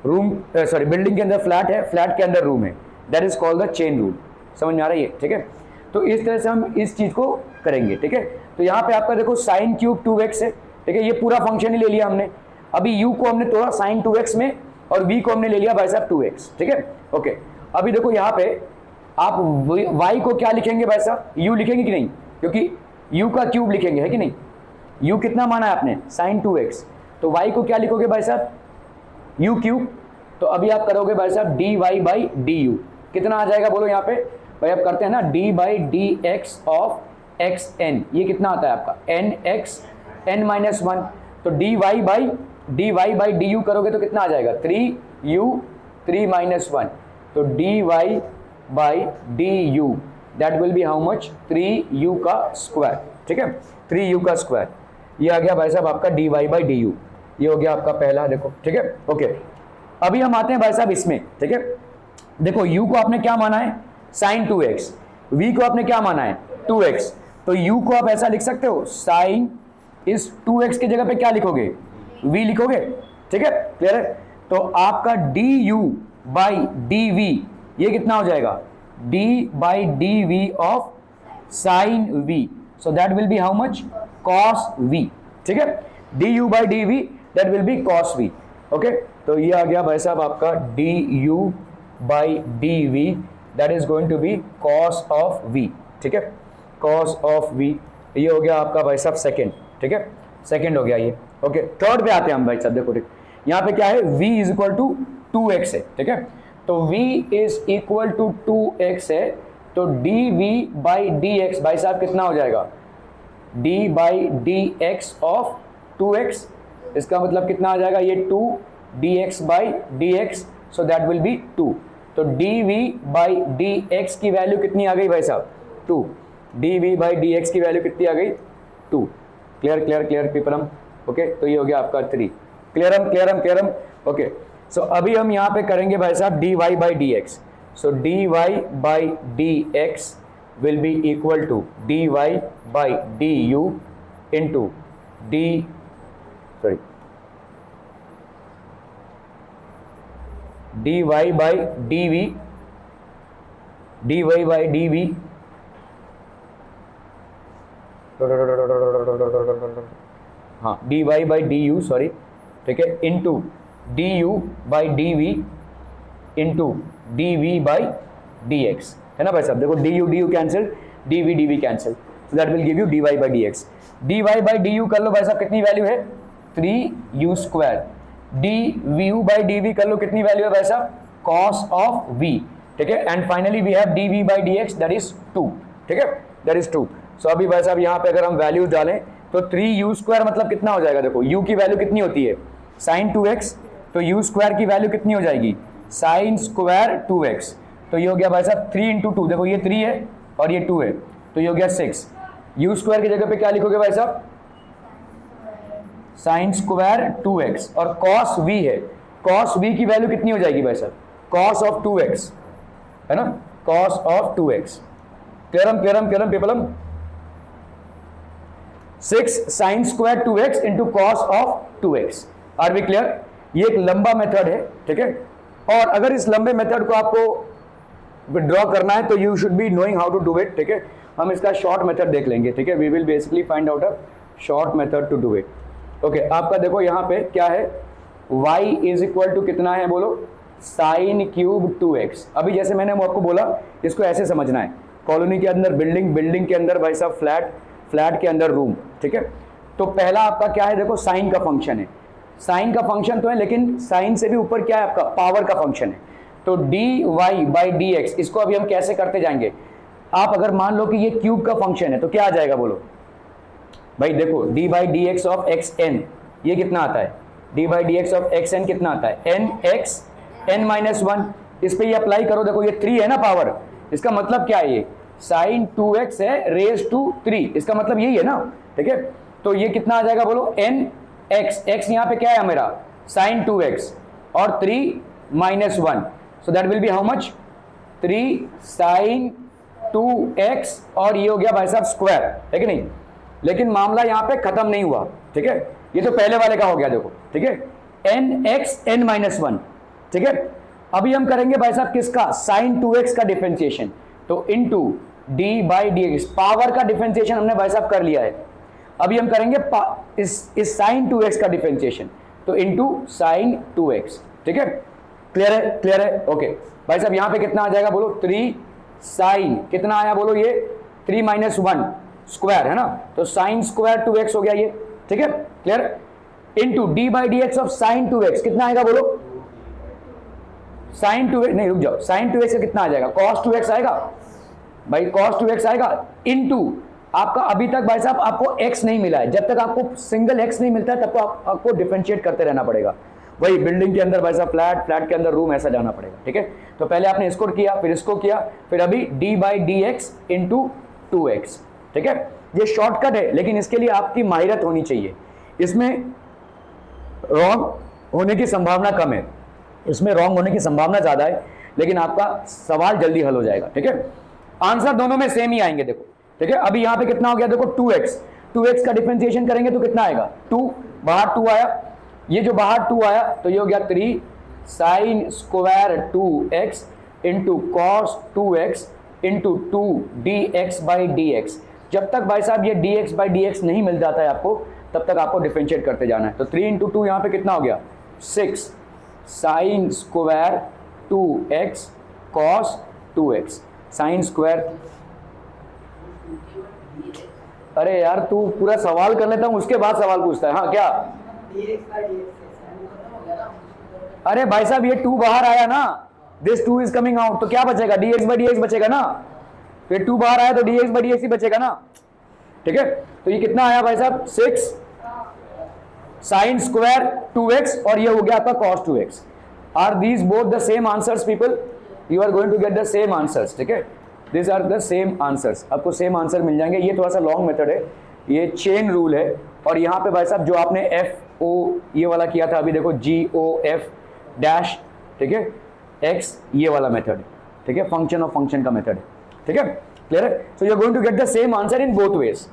बिल्डिंग के अंदर फ्लैट है, फ्लैट के अंदर रूम है, that is called the chain rule. समझ में आ रहा है ये? ठीक है, तो इस तरह से हम इस चीज को करेंगे, ठीक है। तो यहाँ पे आपका देखो साइन क्यूब 2x है, ठीक है, ये पूरा फंक्शन ही ले लिया हमने। अभी u को हमने तोड़ा साइन 2x में और v को हमने ले लिया भाई साहब 2x, ठीक है। ओके, अभी देखो यहाँ पे आप y को क्या लिखेंगे भाई साहब, u लिखेंगे कि नहीं, क्योंकि u का क्यूब लिखेंगे, है कि नहीं। u कितना माना है आपने, साइन 2x, तो y को क्या लिखोगे भाई साहब, u क्यूब। तो अभी आप करोगे भाई साहब dy बाई du, कितना आ जाएगा बोलो यहाँ पे भाई, आप करते हैं ना d by D x of xn, ये कितना आता है आपका nx n माइनस 1, तो dy बाई du करोगे तो कितना आ जाएगा 3u 3 माइनस 1, तो dy by du that will be how much 3u का स्क्वायर, ठीक है, 3u का स्क्वायर। ये आ गया भाई साहब आपका dy बाई du, ये हो गया आपका पहला, देखो, ठीक है। ओके, अभी हम आते हैं भाई साहब इसमें, ठीक है। देखो u को आपने क्या माना है, साइन 2x, v को आपने क्या माना है 2x, तो u को आप ऐसा लिख सकते हो, साइन इस 2x की जगह पे क्या लिखोगे, v लिखोगे, ठीक है, क्लियर है। तो आपका du बाई dv ये कितना हो जाएगा, d by dv of sine v, so that will be how much cos v, ठीक है, du by dv that will be cos v। Okay, तो ये आ गया भाई साहब आपका du by dv that is going to be cos of v, ठीक है, cos ऑफ v। ये हो गया आपका भाई साहब सेकंड, ठीक है, सेकंड हो गया ये। ओके, थर्ड पे आते हैं हम भाई साहब, देखो ठीक, यहाँ पे क्या है, v is equal to 2x है, ठीक है, तो v is equal to 2x है, तो dv बाई dx भाई साहब कितना हो जाएगा, d by dx of 2x, इसका मतलब कितना आ जाएगा, ये 2 dx by dx, so that will be 2, तो dv बाई dx की वैल्यू कितनी आ गई भाई साहब 2, dv बाई dx की वैल्यू कितनी आ गई 2। क्लियर क्लियर क्लियर पीपलम। ओके, तो ये हो गया आपका 3। क्लियरम। ओके, सो अभी हम यहाँ पे करेंगे भाई साहब dy बाई dx, सो dy by dx will be equal to dy by du into dy by dv, dy by dv, हाँ dy बाई du, सॉरी, ठीक है, into du by dv into dv by dx, है ना भाई साहब। देखो du cancel, dv cancel, so that will give you dy by dx। dy by du कर लो भाई साहब, कितनी वैल्यू है 3u square, dvu by dv कर लो, कितनी वैल्यू है भाई साहब cos ऑफ v, ठीक है, and finally we have dv by dx that is 2, ठीक है, दैट इज 2। सो अभी भाई साहब यहाँ पे अगर हम वैल्यूज डालें तो 3u स्क्वायर मतलब कितना हो जाएगा, देखो u की वैल्यू कितनी होती है साइन 2x, तो u स्क्वायर की वैल्यू कितनी हो जाएगी साइन स्क्वायर 2x, तो ये हो गया भाई साहब 3 इंटू 2, देखो ये 3 है और ये 2 है, तो ये हो गया 6। u स्क्वायर की जगह पे क्या लिखोगे भाई साहब साइन स्क्वायर 2x, और cos v है, cos v की वैल्यू कितनी हो जाएगी भाई साहब cos ऑफ 2x, है ना, cos of 2x। Clear people, 6 sine square 2x into cos of 2x, are we clear. ये एक लंबा मेथड है, ठीक है, और अगर इस लंबे मेथड को आपको विड्रॉ करना है तो you should be knowing how to do it, ठीक है। हम इसका शॉर्ट मेथड देख लेंगे, ठीक है, we will basically find out a short method to do it. Okay, आपका देखो यहाँ पे क्या है, y इज इक्वल टू कितना है बोलो साइन क्यूब 2x। अभी जैसे मैंने आपको बोला इसको ऐसे समझना है, कॉलोनी के अंदर बिल्डिंग, बिल्डिंग के अंदर भाई साहब फ्लैट, फ्लैट के अंदर रूम, ठीक है। तो पहला आपका क्या है, देखो साइन का फंक्शन है, साइन का फंक्शन तो है लेकिन साइन से भी ऊपर क्या है आपका पावर का फंक्शन है, तो D Y by D x, इसको अभी हम कैसे करते जाएंगे। आप अगर मान लो कि ये क्यूब का फंक्शन है तो क्या आ जाएगा बोलो भाई, देखो D by D x of x n, ये कितना आता है, D by D x of x n कितना आता है, N x N minus one. इस पे ये अप्लाई करो, देखो ये 3 है ना पावर, इसका मतलब क्या है, ये साइन 2x है रेज टू 3, इसका मतलब यही है ना, ठीक है। तो ये कितना आ जाएगा बोलो, एन एक्स, एक्स यहाँ पे क्या है मेरा साइन 2x और 3 minus 1, so that will be how much, 3 sine 2x और ये हो गया भाई साहब स्क्वायर, है कि नहीं। लेकिन मामला यहाँ पे खत्म नहीं हुआ, ठीक है, ये तो पहले वाले का हो गया देखो, ठीक है, N x N minus one, ठीक है। अभी हम करेंगे भाई साहब किसका, साइन 2x का डिफरेंशिएशन, तो into d by D x, power का डिफरेंशिएशन हमने भाई साहब कर लिया है। अभी हम करेंगे इस साइन 2x का डिफरेंशिएशन, तो इनटू साइन 2x, ठीक है, क्लियर है, क्लियर है, ओके। भाई साहब यहाँ पे कितना आ जाएगा बोलो, 3 साइन कितना आया बोलो, ये 3 माइनस 1 स्क्वायर है ना, तो साइन स्क्वायर 2x हो गया ये, ठीक है, clear. Into d by D x of sign 2x कितना आएगा बोलो, साइन 2x, नहीं रुक जाओ, साइन 2x का कितना आ जाएगा, cos 2x आएगा भाई, cos 2x आएगा, इनटू आपका अभी तक भाई साहब आपको x नहीं मिला है, जब तक आपको सिंगल x नहीं मिलता है तब तो आपको डिफरेंशिएट करते रहना पड़ेगा। वही बिल्डिंग के अंदर भाई साहब फ्लैट, फ्लैट के अंदर रूम, ऐसा जाना पड़ेगा, ठीक है। तो पहले आपने इसको किया, फिर इसको किया, फिर अभी D by D x into 2x, ठीक है। ये शॉर्टकट है, लेकिन इसके लिए आपकी माहिरत होनी चाहिए, इसमें रॉन्ग होने की संभावना कम है, इसमें रॉन्ग होने की संभावना ज्यादा है, लेकिन आपका सवाल जल्दी हल हो जाएगा, ठीक है। आंसर दोनों में सेम ही आएंगे देखो, ठीक है। अभी यहां पे कितना हो गया देखो, 2x का डिफरेंशिएशन करेंगे तो कितना आएगा, 2, बाहर 2 आया, ये जो बाहर 2 आया तो ये हो गया 3 sign square 2x into cos 2x into 2 dx by dx। जब तक भाई साहब ये dx बाई dx नहीं मिल जाता है आपको, तब तक आपको डिफरेंशिएट करते जाना है। तो 3 इंटू 2 यहाँ पे कितना हो गया, 6 sine square 2x cos 2x, sine square, अरे यार तू पूरा सवाल कर लेता हूँ उसके बाद सवाल पूछता है, हाँ क्या, अरे भाई साहब ये 2 बाहर आया ना, दिस 2 इज कमिंग आउट, तो क्या बचेगा, dx बाई dx बचेगा ना, फिर 2 बाहर आया तो dx बाई dx ही बचेगा ना, ठीक है। तो ये कितना आया भाई साहब, 6 साइन स्क्वायर 2x और ये हो गया आपका cos 2x। Are these both the same answers people, you are going to get the same answers, ठीक है, this are the same answers, आपको सेम आंसर मिल जाएंगे। ये थोड़ा सा लॉन्ग मेथड है, ये चेन रूल है, और यहाँ पे भाई साहब जो आपने एफ ओ ये वाला किया था, अभी देखो GOF डैश, ठीक है, x ये वाला मेथड, ठीक है, फंक्शन ऑफ फंक्शन का मेथड है, ठीक है, क्लियर है। So you are going to get the same answer in both ways.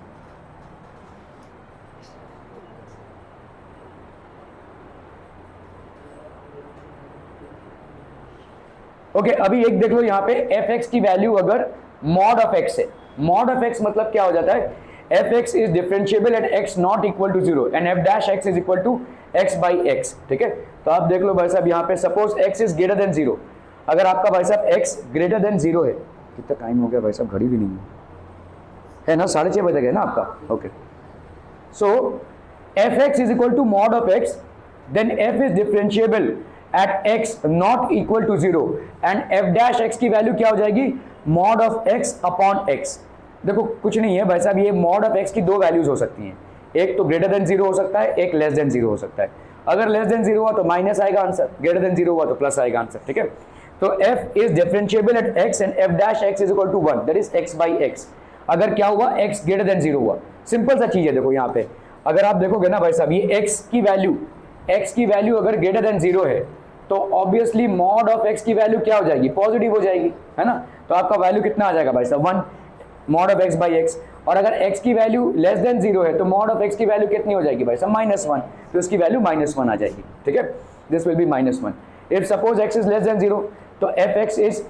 Okay, अभी एक देख लो यहाँ पे fx की वैल्यू अगर मॉड ऑफ x है, मॉड ऑफ x मतलब क्या हो जाता है, fx is differentiable at x not equal to 0 and f dash x is equal to x by x, ठीक है। तो आप देख लो भाई साहब यहाँ पे suppose x is greater than 0, अगर आपका भाई साहब x ग्रेटर देन 0 है, कितना टाइम हो गया भाई साहब, घड़ी भी नहीं है ना, 6:30 बजे गए ना आपका, okay. So fx is equal to mod of x, then f is differentiable at x not equal to 0 and f dash x की वैल्यू क्या हो जाएगी, mod of x upon x। देखो कुछ नहीं है भाई साहब, ये मॉड ऑफ x की 2 वैल्यूज हो सकती हैं, एक तो ग्रेटर देन 0 हो सकता है, एक लेस देन 0 हो सकता है। अगर लेस देन 0 हुआ तो माइनस आएगा आंसर, ग्रेटर देन 0 हुआ तो प्लस आएगा आंसर, ठीक है। तो f is differentiable at x and f dash x is equal to 1, that is x by x। अगर क्या हुआ, x ग्रेटर देन 0 हुआ, सिंपल सा चीज है। देखो यहाँ पे अगर आप देखोगे ना भाई साहब, ये x की वैल्यू अगर ग्रेटर देन 0 है तो ऑब्वियसली मॉड ऑफ x की वैल्यू क्या हो जाएगी, पॉजिटिव हो जाएगी, है ना। तो आपका वैल्यू कितना आ जाएगा भाई साहब, 1 mod of x by x। और अगर x की वैल्यू लेस देन 0 है तो मॉड ऑफ x की वैल्यू कितनी हो जाएगी भाई साहब, -1, तो इसकी वैल्यू -1 आ जाएगी, ठीक है, this will be -1। If suppose x is less than 0 तो fx is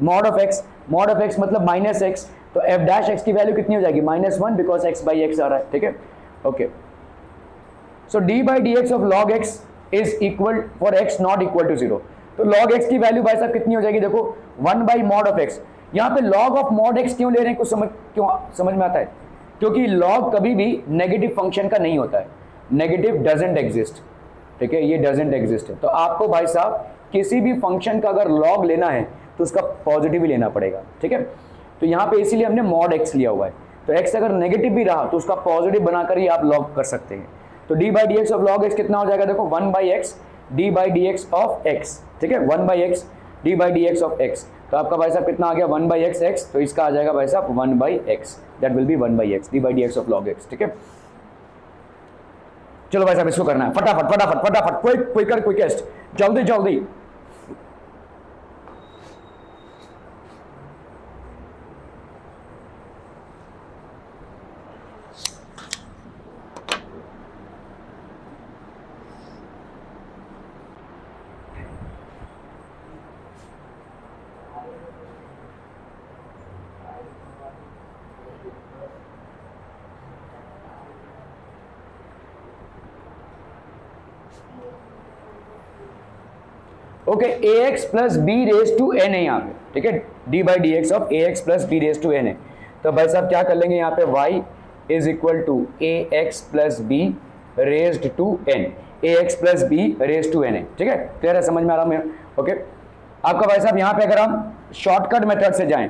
mod of x मतलब -x, तो f डैश x की वैल्यू कितनी हो जाएगी, -1 बिकॉज x बाई x आ रहा है, ठीक है, okay. So d by D x of log x is equal for x not equal to 0, तो log x की वैल्यू भाई साहब कितनी हो जाएगी, देखो 1 बाई मॉड ऑफ x। यहाँ पे log ऑफ मॉड x क्यों ले रहे हैं, कुछ समझ में आता है, क्योंकि log कभी भी नेगेटिव फंक्शन का नहीं होता है, नेगेटिव डजंट एग्जिस्ट, ठीक है, ये डजेंट एग्जिस्ट है। तो आपको भाई साहब किसी भी फंक्शन का अगर लॉग लेना है तो उसका पॉजिटिव ही लेना पड़ेगा, ठीक है। तो यहाँ पे इसीलिए हमने मॉड एक्स लिया हुआ है। तो एक्स अगर नेगेटिव भी रहा तो उसका पॉजिटिव बनाकर ही आप लॉग कर सकते हैं। तो D by D x of log x कितना हो जाएगा, देखो 1 by x D by D x of X, ठीक है, 1 by x D by D x of x. तो आपका भाई साहब कितना आ गया 1 बाई एक्स एक्स, तो इसका आ जाएगा भाई साहब 1 by x, that will be 1 by x D by D x of log x, ठीक है। चलो भाई साहब इसको करना है फटाफट फटाफट फटाफट, क्विकर क्विकेस्ट, जल्दी जल्दी। Okay, a x plus b raise to n है यहाँ पे, ठीक है, D by D x of a x plus b raise to n है। तो भाई साहब क्या कर लेंगे यहाँ पे y is equal to a x plus b raised to n, a x plus b raise to n है, ठीक है, क्लियर है, समझ में आ रहा है। ओके, आपका भाई साहब यहाँ पे अगर हम शॉर्टकट मेथड से जाएं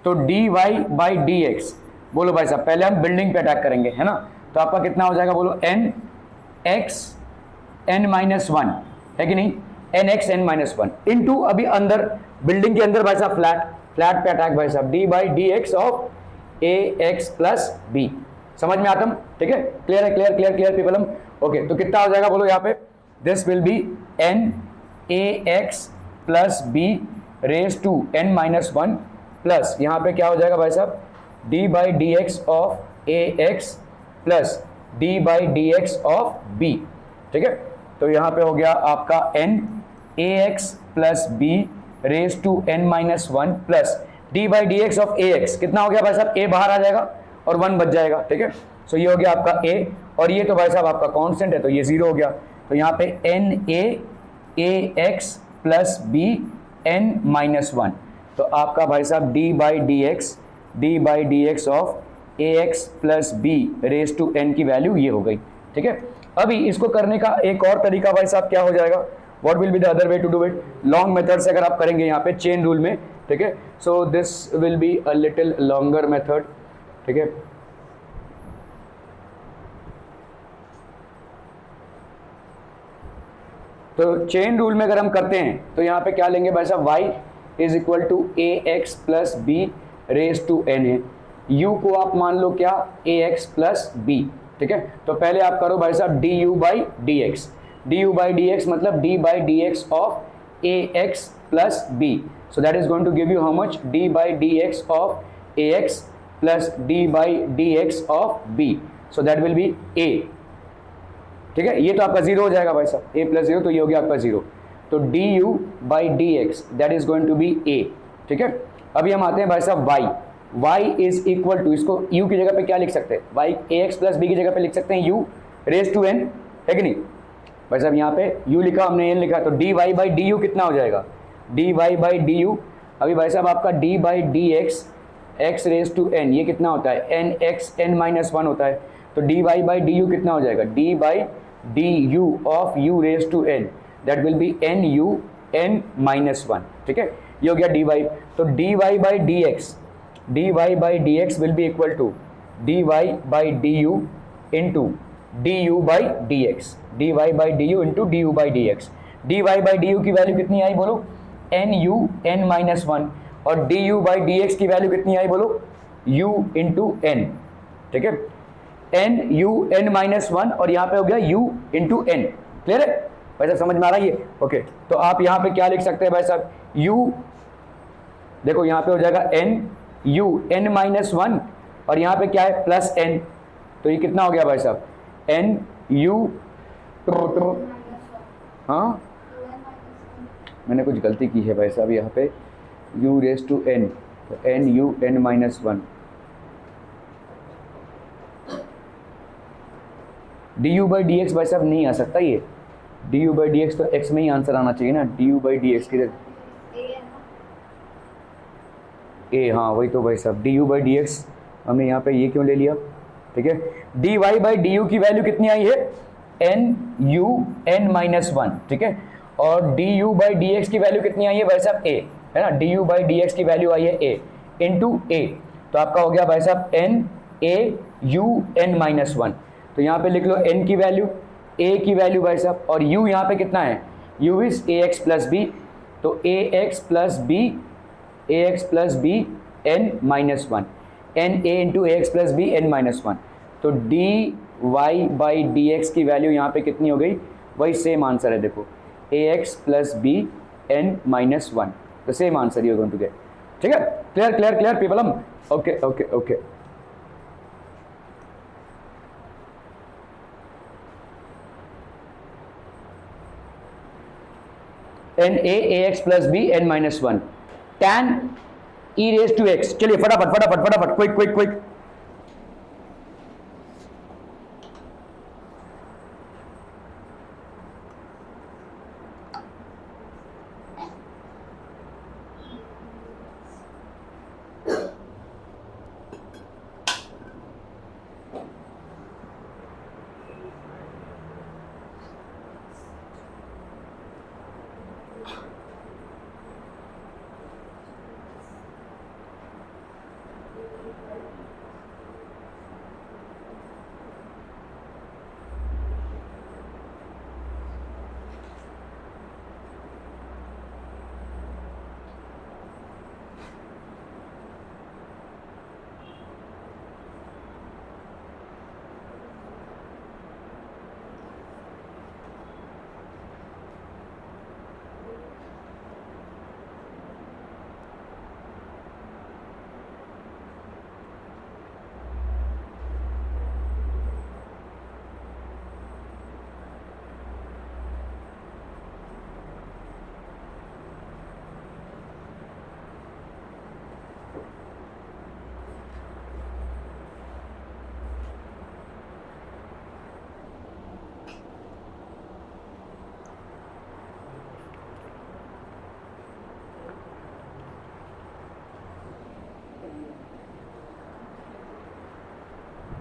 तो D Y by D x, बोलो भाई साहब पहले हम बिल्डिंग पे अटैक करेंगे, है ना। तो आपका कितना हो जाएगा, बोलो n x N minus one, है कि नहीं, n x N minus one into अभी अंदर बिल्डिंग के अंदर भाई साहब फ्लैट पे अटैक भाई साहब D by D x of a x plus b, समझ में आता, ठीक है, क्लियर है, क्लियर क्लियर क्लियर पीपल हम। ओके, तो कितना हो जाएगा बोलो यहाँ पे, this will be n a x plus b raise to n minus one plus यहाँ पे क्या हो जाएगा भाई साहब D by D x of a x plus D by D x of b, ठीक है। तो यहाँ पे हो गया आपका n a x plus b raise to n minus one plus D by D x of a x, कितना हो गया भाई साहब, ए बाहर आ जाएगा और वन बच जाएगा, ठीक है। सो ये हो गया आपका ए, और ये तो भाई साहब आपका कांस्टेंट है तो ये जीरो हो गया। तो यहाँ पे n a x plus b n minus one, तो आपका भाई साहब D by D x of a x plus b raise to n की वैल्यू ये हो गई, ठीक है। अभी इसको करने का एक और तरीका भाई साहब क्या हो जाएगा, what will be the other way to do it, long method से अगर आप करेंगे यहाँ पे चेन रूल में, ठीक है। So this will be a little longer method, ठीक है। तो चेन रूल में अगर हम करते हैं तो यहाँ पे क्या लेंगे भाई साहब, y is equal to a x plus b raise to n है, u को आप मान लो क्या ए एक्स प्लस बी, ठीक है। तो पहले आप करो भाई साहब d you by D x मतलब d by D x of a x plus b, so that is going to give you how much, d by D x of a x plus D by D x of b, so that will be a, ठीक है। ये तो आपका zero हो जाएगा भाई साहब, ए plus zero, तो ये हो गया आपका जीरो। तो D you by D x that is going to be a, ठीक है। अभी हम आते हैं भाई साहब y इज इक्वल टू, इसको u की जगह पे क्या लिख सकते हैं, y ए एक्स प्लस बी की जगह पे लिख सकते हैं u रेज टू n, है कि नहीं भाई साहब। यहाँ पे u लिखा हमने n लिखा, तो D Y by d u कितना हो जाएगा, d Y by d u. अभी भाई साहब आपका d by D x x raise to n, ये कितना होता है N x N minus one होता है, तो D Y by d u कितना हो जाएगा, D by d u of u raise to n, that will be n u n minus one, ठीक है। ये हो गया डी वाई। तो D Y by D x will be equal to d Y by d u into D you by D x, d Y by d u into D you by D x. D Y by d u की value कितनी आई बोलो, n u n minus one, और d you by D x की value कितनी आई बोलो, u into n, ठीक है, n u n minus one, और यहाँ पे हो गया u इंटू एन, क्लियर है भाई साहब, समझ में आ रहा है ये। ओके, तो आप यहाँ पे क्या लिख सकते हैं भाई साहब, u देखो यहाँ पे हो जाएगा n u n minus one, और यहाँ पे क्या है प्लस n, तो ये कितना हो गया भाई साहब n u, हाँ मैंने कुछ गलती की है भाई साहब यहाँ पे, u रेज टू n, तो n u n minus one, d you by D x भाई साहब नहीं आ सकता, ये d you by D x तो x में ही आंसर आना चाहिए ना, d you by D x की ए, हाँ वही तो भाई साहब, d you by D x हमने यहाँ पे ये क्यों ले लिया, ठीक है। D Y by d u की वैल्यू कितनी आई है, n u n minus one, ठीक है। और d you by D x की वैल्यू कितनी आई है भाई साहब, ए, है ना, d you by D x की वैल्यू आई है ए इंटू ए, तो आपका हो गया भाई साहब n a u n minus one. तो यहाँ पे लिख लो एन की वैल्यू, ए की वैल्यू भाई साहब, और यू यहाँ पे कितना है, u is a x plus b, तो a x plus b n minus one, n a into a x plus b n minus one. तो D Y by D x की वैल्यू यहाँ पे कितनी हो गई, वही सेम आंसर है, देखो a x plus b n minus one, तो same answer you going to get, ठीक है। क्लियर क्लियर क्लियर पीपल, हम okay okay okay. N a x plus b n minus one, tan e raise to x, चलिए फटाफट फटाफट फटाफट, quick quick quick.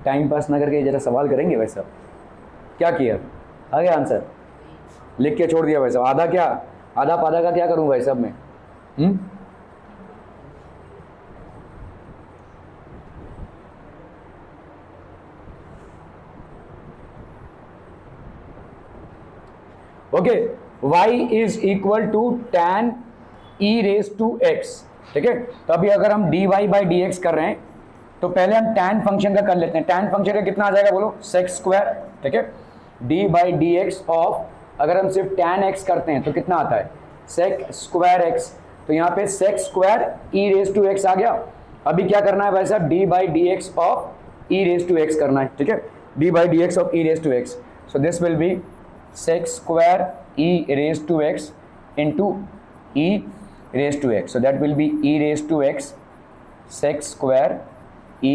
Time pass ना करके जरा सवाल करेंगे भाई साहब, क्या किया, आ गया आंसर, लिख के छोड़ दिया भाई साहब, आधा क्या, आधा पाधा का क्या करूं भाई साहब मैं, okay. y is equal to tan e raise to x, ठीक है। तो अभी अगर हम dy बाई डी एक्स कर रहे हैं, तो पहले हम tan फंक्शन का कर लेते हैं। tan फंक्शन का कितना आ जाएगा बोलो, सेक स्क्वायर, ठीक है। d by D x of, अगर हम सिर्फ tan x करते हैं तो कितना आता है, सेक स्क्वायर x, तो यहाँ पे sec square e raise to x आ गया। अभी क्या करना है भाई साहब, d by D x of e raise to x करना है, ठीक है, d by D x of e raise to x, so this will be sec square e raised to x into e raised to x, so that will be e raised to x sec square e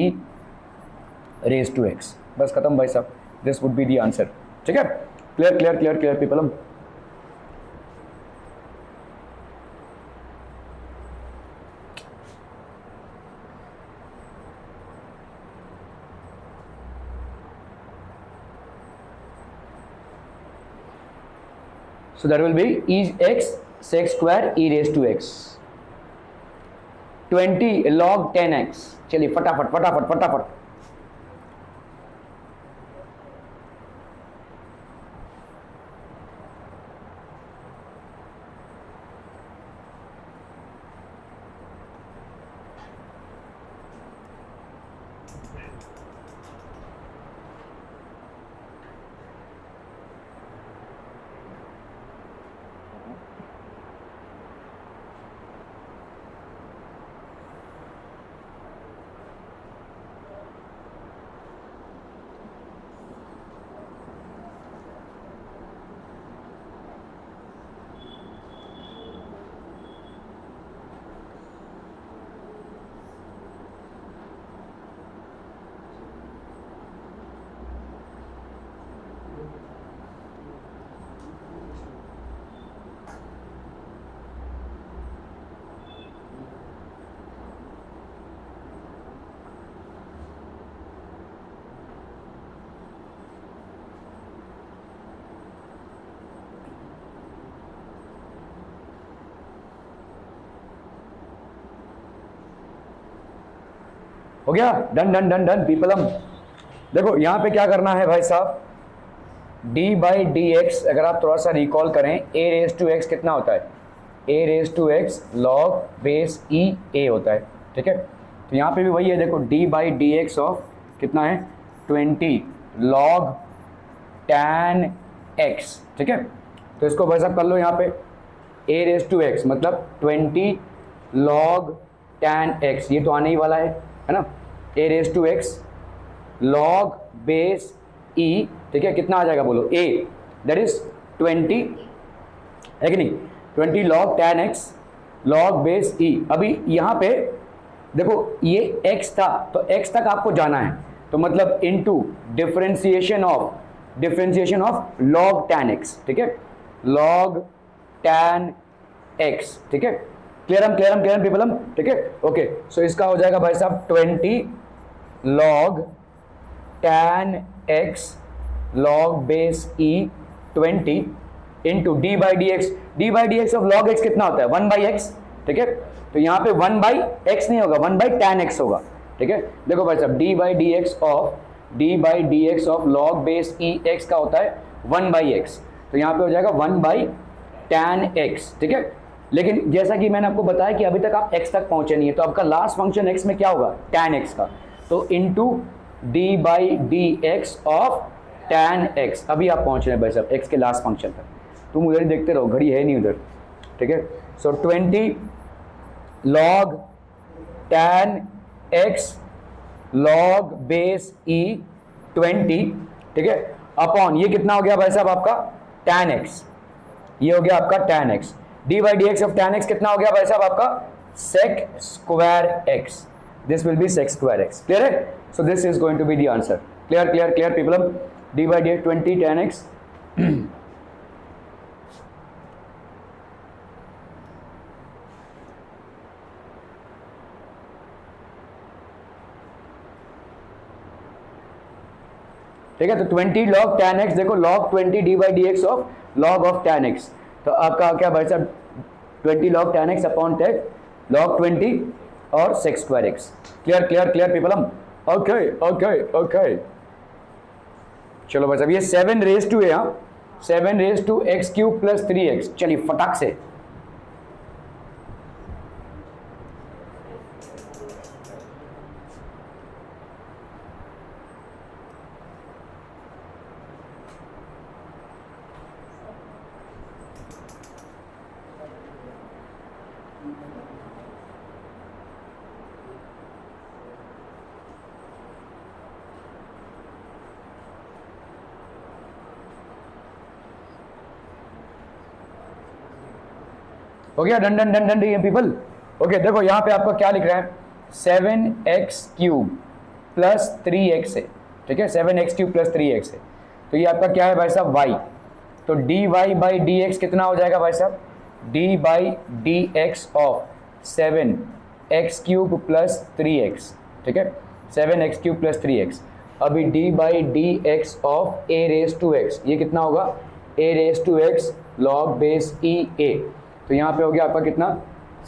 raised to x, बस खत्म भाई साहब, this would be the answer, ठीक है। Clear clear clear clear people, हम so that will be e x sec square e raised to x 20 log 10x, चलिए फटाफट फटाफट फटाफट। हो गया, done done done done people. हम देखो यहाँ पे क्या करना है भाई साहब, डी बाई डी एक्स अगर आप थोड़ा सा रिकॉल करें, ए रेज टू एक्स कितना होता है, a raise to x log base e a होता है, ठीक है। तो यहाँ पे भी वही है, देखो D by D x of कितना है 20 लॉग टैन एक्स, ठीक है। तो इसको भाई साहब कर लो यहाँ पे, ए रेज टू एक्स मतलब 20 लॉग टैन एक्स, ये तो आने ही वाला है ना, a raise to x log base e, ठीक है, कितना आ जाएगा बोलो, ए दैट इज 20 है कि नहीं, 20 log tan x log base e. अभी यहाँ पे देखो ये x था तो x तक आपको जाना है, तो मतलब into differentiation of log tan x, ठीक है, लॉग टैन एक्स, ठीक है। क्लियर पीपल हम, ठीक है, ओके। सो इसका हो जाएगा भाई साहब 20 log tan x log base e 20 into D by D x of log x कितना होता है 1 बाई एक्स, ठीक है। तो यहाँ पे 1 बाई एक्स नहीं होगा, 1 बाई टैन एक्स होगा, ठीक है। देखो भाई साहब D by D x of log base E x का होता है 1 बाई एक्स, तो यहाँ पे हो जाएगा 1 बाई टैन एक्स, ठीक है। लेकिन जैसा कि मैंने आपको बताया कि अभी तक आप x तक पहुंचे नहीं है, तो आपका लास्ट फंक्शन x में क्या होगा टैन x का, तो into D by D x of tan x, अभी आप पहुंच रहे हैं भाई साहब x के लास्ट फंक्शन तक। तुम उधर ही देखते रहो, घड़ी है नहीं उधर, ठीक है। So 20 log tan x log base e 20, ठीक है, अपॉन ये कितना हो गया भाई साहब आपका टैन एक्स, ये हो गया आपका tan x, D by D x of tan x कितना हो गया भाई साहब आपका sec square x, this will be sec square x, clear है। So this is going to be the answer, clear people. D by D x 20 tan x, ठीक है। तो 20 log tan x, देखो log 20 D by D x of log of tan x, तो आपका क्या भाई साहब 20 log tan x upon take log 20 और sec square x, clear people हम, ओके। चलो भाई साहब ये 7 रेज टू है, यहाँ 7 raise to x cube plus 3x, चलिए फटाक से हो गया, डन पीपल। ओके देखो यहाँ पे आपका क्या लिख रहा है 7x क्यूब प्लस 3x है, ठीक है, 7x क्यूब प्लस 3x है, तो ये आपका क्या है भाई साहब y, तो dy बाई डी एक्स कितना हो जाएगा भाई साहब d by D x of 7x cube plus 3x, ठीक है, 7x क्यूब प्लस 3x। अभी d by D x of a raise to x, ये कितना होगा a raise to x log base e a, तो यहाँ पे हो गया आपका कितना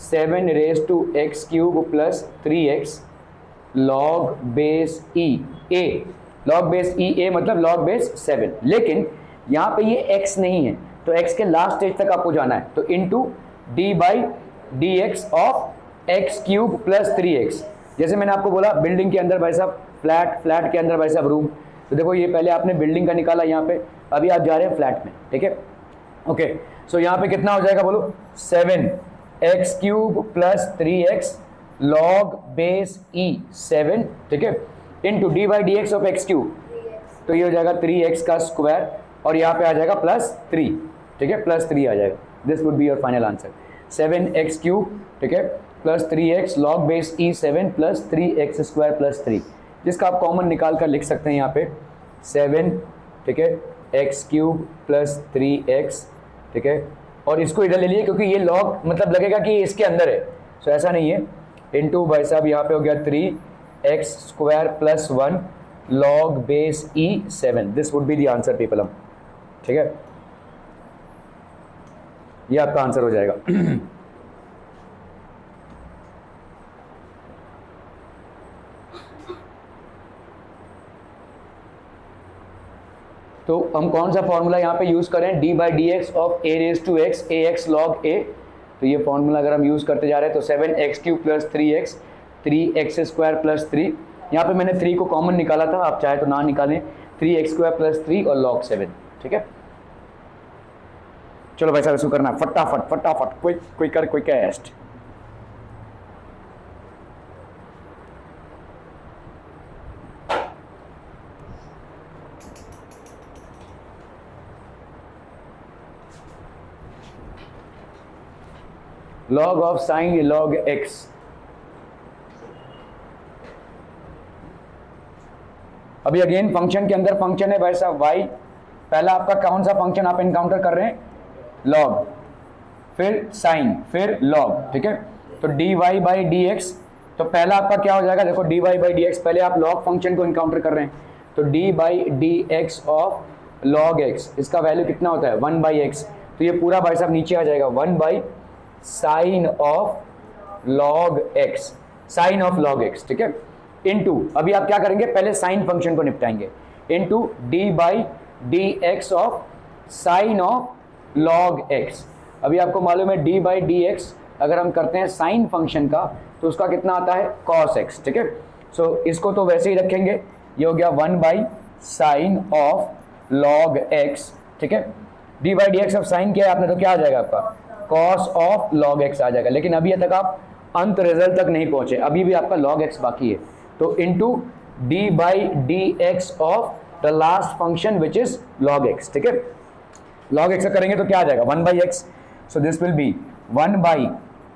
7 raise to x cube plus 3x log base e a, log base e a मतलब लॉग बेस 7, लेकिन यहाँ पे ये x नहीं है तो x के लास्ट स्टेज तक आपको जाना है, तो into D by D x of x cube plus 3x। जैसे मैंने आपको बोला बिल्डिंग के अंदर भाई साहब फ्लैट के अंदर भाई साहब रूम, तो देखो ये पहले आपने बिल्डिंग का निकाला यहाँ पे, अभी आप जा रहे हैं फ्लैट में, ठीक है, ओके। सो यहाँ पे कितना हो जाएगा बोलो 7x cube plus 3x log base e 7, ठीक है, into D by D x of x cube, तो ये हो जाएगा 3x का स्क्वायर और यहाँ पे आ जाएगा प्लस 3, ठीक है, प्लस 3 आ जाएगा, this would be your final answer 7x cube, ठीक है, plus 3x log base e 7 plus 3x square plus 3, जिसका आप कॉमन निकाल कर लिख सकते हैं यहाँ पे 7, ठीक है, एक्स क्यूब प्लस 3x, ठीक है, और इसको इधर ले लिए क्योंकि ये लॉग मतलब लगेगा कि इसके अंदर है, सो ऐसा नहीं है, इंटू भाई साहब यहाँ पे हो गया 3x square plus 1 log base e 7, this would be the answer people, ठीक है, ये आपका आंसर हो जाएगा। तो हम कौन सा फॉर्मूला यहाँ पे यूज़ करें, d by D x of a raise to x a x log a. तो ये फॉर्मूला अगर हम यूज़ करते जा रहे हैं तो 7x³ plus 3x 3x² plus 3, यहाँ पे मैंने 3 को कॉमन निकाला था, आप चाहे तो ना निकालें, 3x² प्लस 3 और log 7। ठीक है, चलो भाई साहब इसको करना फटाफट फटाफट, quicker quickest. log of sine log x, अभी अगेन फंक्शन के अंदर फंक्शन है भाई साहब y, पहला आपका कौन सा फंक्शन आप इनकाउंटर कर रहे हैं, log, फिर साइन, फिर log। ठीक है, तो dy बाई डी एक्स, तो पहला आपका क्या हो जाएगा, देखो dy बाई डी एक्स, पहले आप log फंक्शन को इनकाउंटर कर रहे हैं, तो D by D x of log x, इसका वैल्यू कितना होता है 1 बाई एक्स, तो ये पूरा भाई साहब नीचे आ जाएगा 1 by sine of log x, sine of log x। ठीक है, इनटू, अभी आप क्या करेंगे, पहले साइन फंक्शन को निपटाएंगे, into d by D x of sine of log x। अभी आपको मालूम है डी बाई डी एक्स अगर हम करते हैं साइन फंक्शन का तो उसका कितना आता है cos x। ठीक है, सो इसको तो वैसे ही रखेंगे, ये हो गया 1 by sine of log x। ठीक है, D by D x of sign किया आपने तो क्या आ जाएगा आपका cos ऑफ log x आ जाएगा, लेकिन अभी तक आप अंत रिजल्ट तक नहीं पहुंचे, अभी भी आपका log x बाकी है, तो into d by D x of the last function which is log x। ठीक है, log x करेंगे तो क्या आ जाएगा 1 by x, so this will be 1 by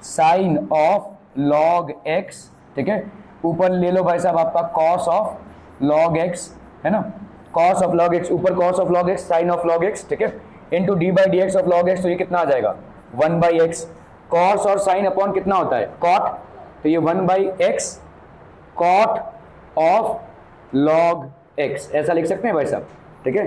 sine of log x। ठीक है, ऊपर ले लो भाई साहब आपका cos ऑफ log x है ना, cos ऑफ log x, ऊपर cos of log x sine of log x। ठीक है, into d by D x of log x, तो ये कितना आ जाएगा 1 बाई एक्स, cos और साइन अपॉन कितना होता है cot, तो ये 1 by x cot of log x, ऐसा लिख सकते हैं भाई साहब। ठीक है,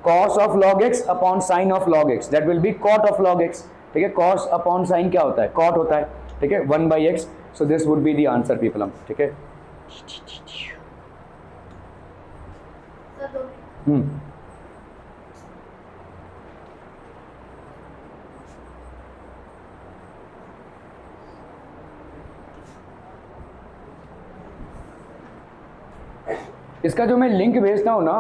cos of log x upon sign of log x, that will B cot of log x। ठीक है, cos अपॉन साइन क्या होता है cot होता है। ठीक है, 1 by x, so this would be the answer people. हम ठीक है, इसका जो मैं लिंक भेजता हूँ ना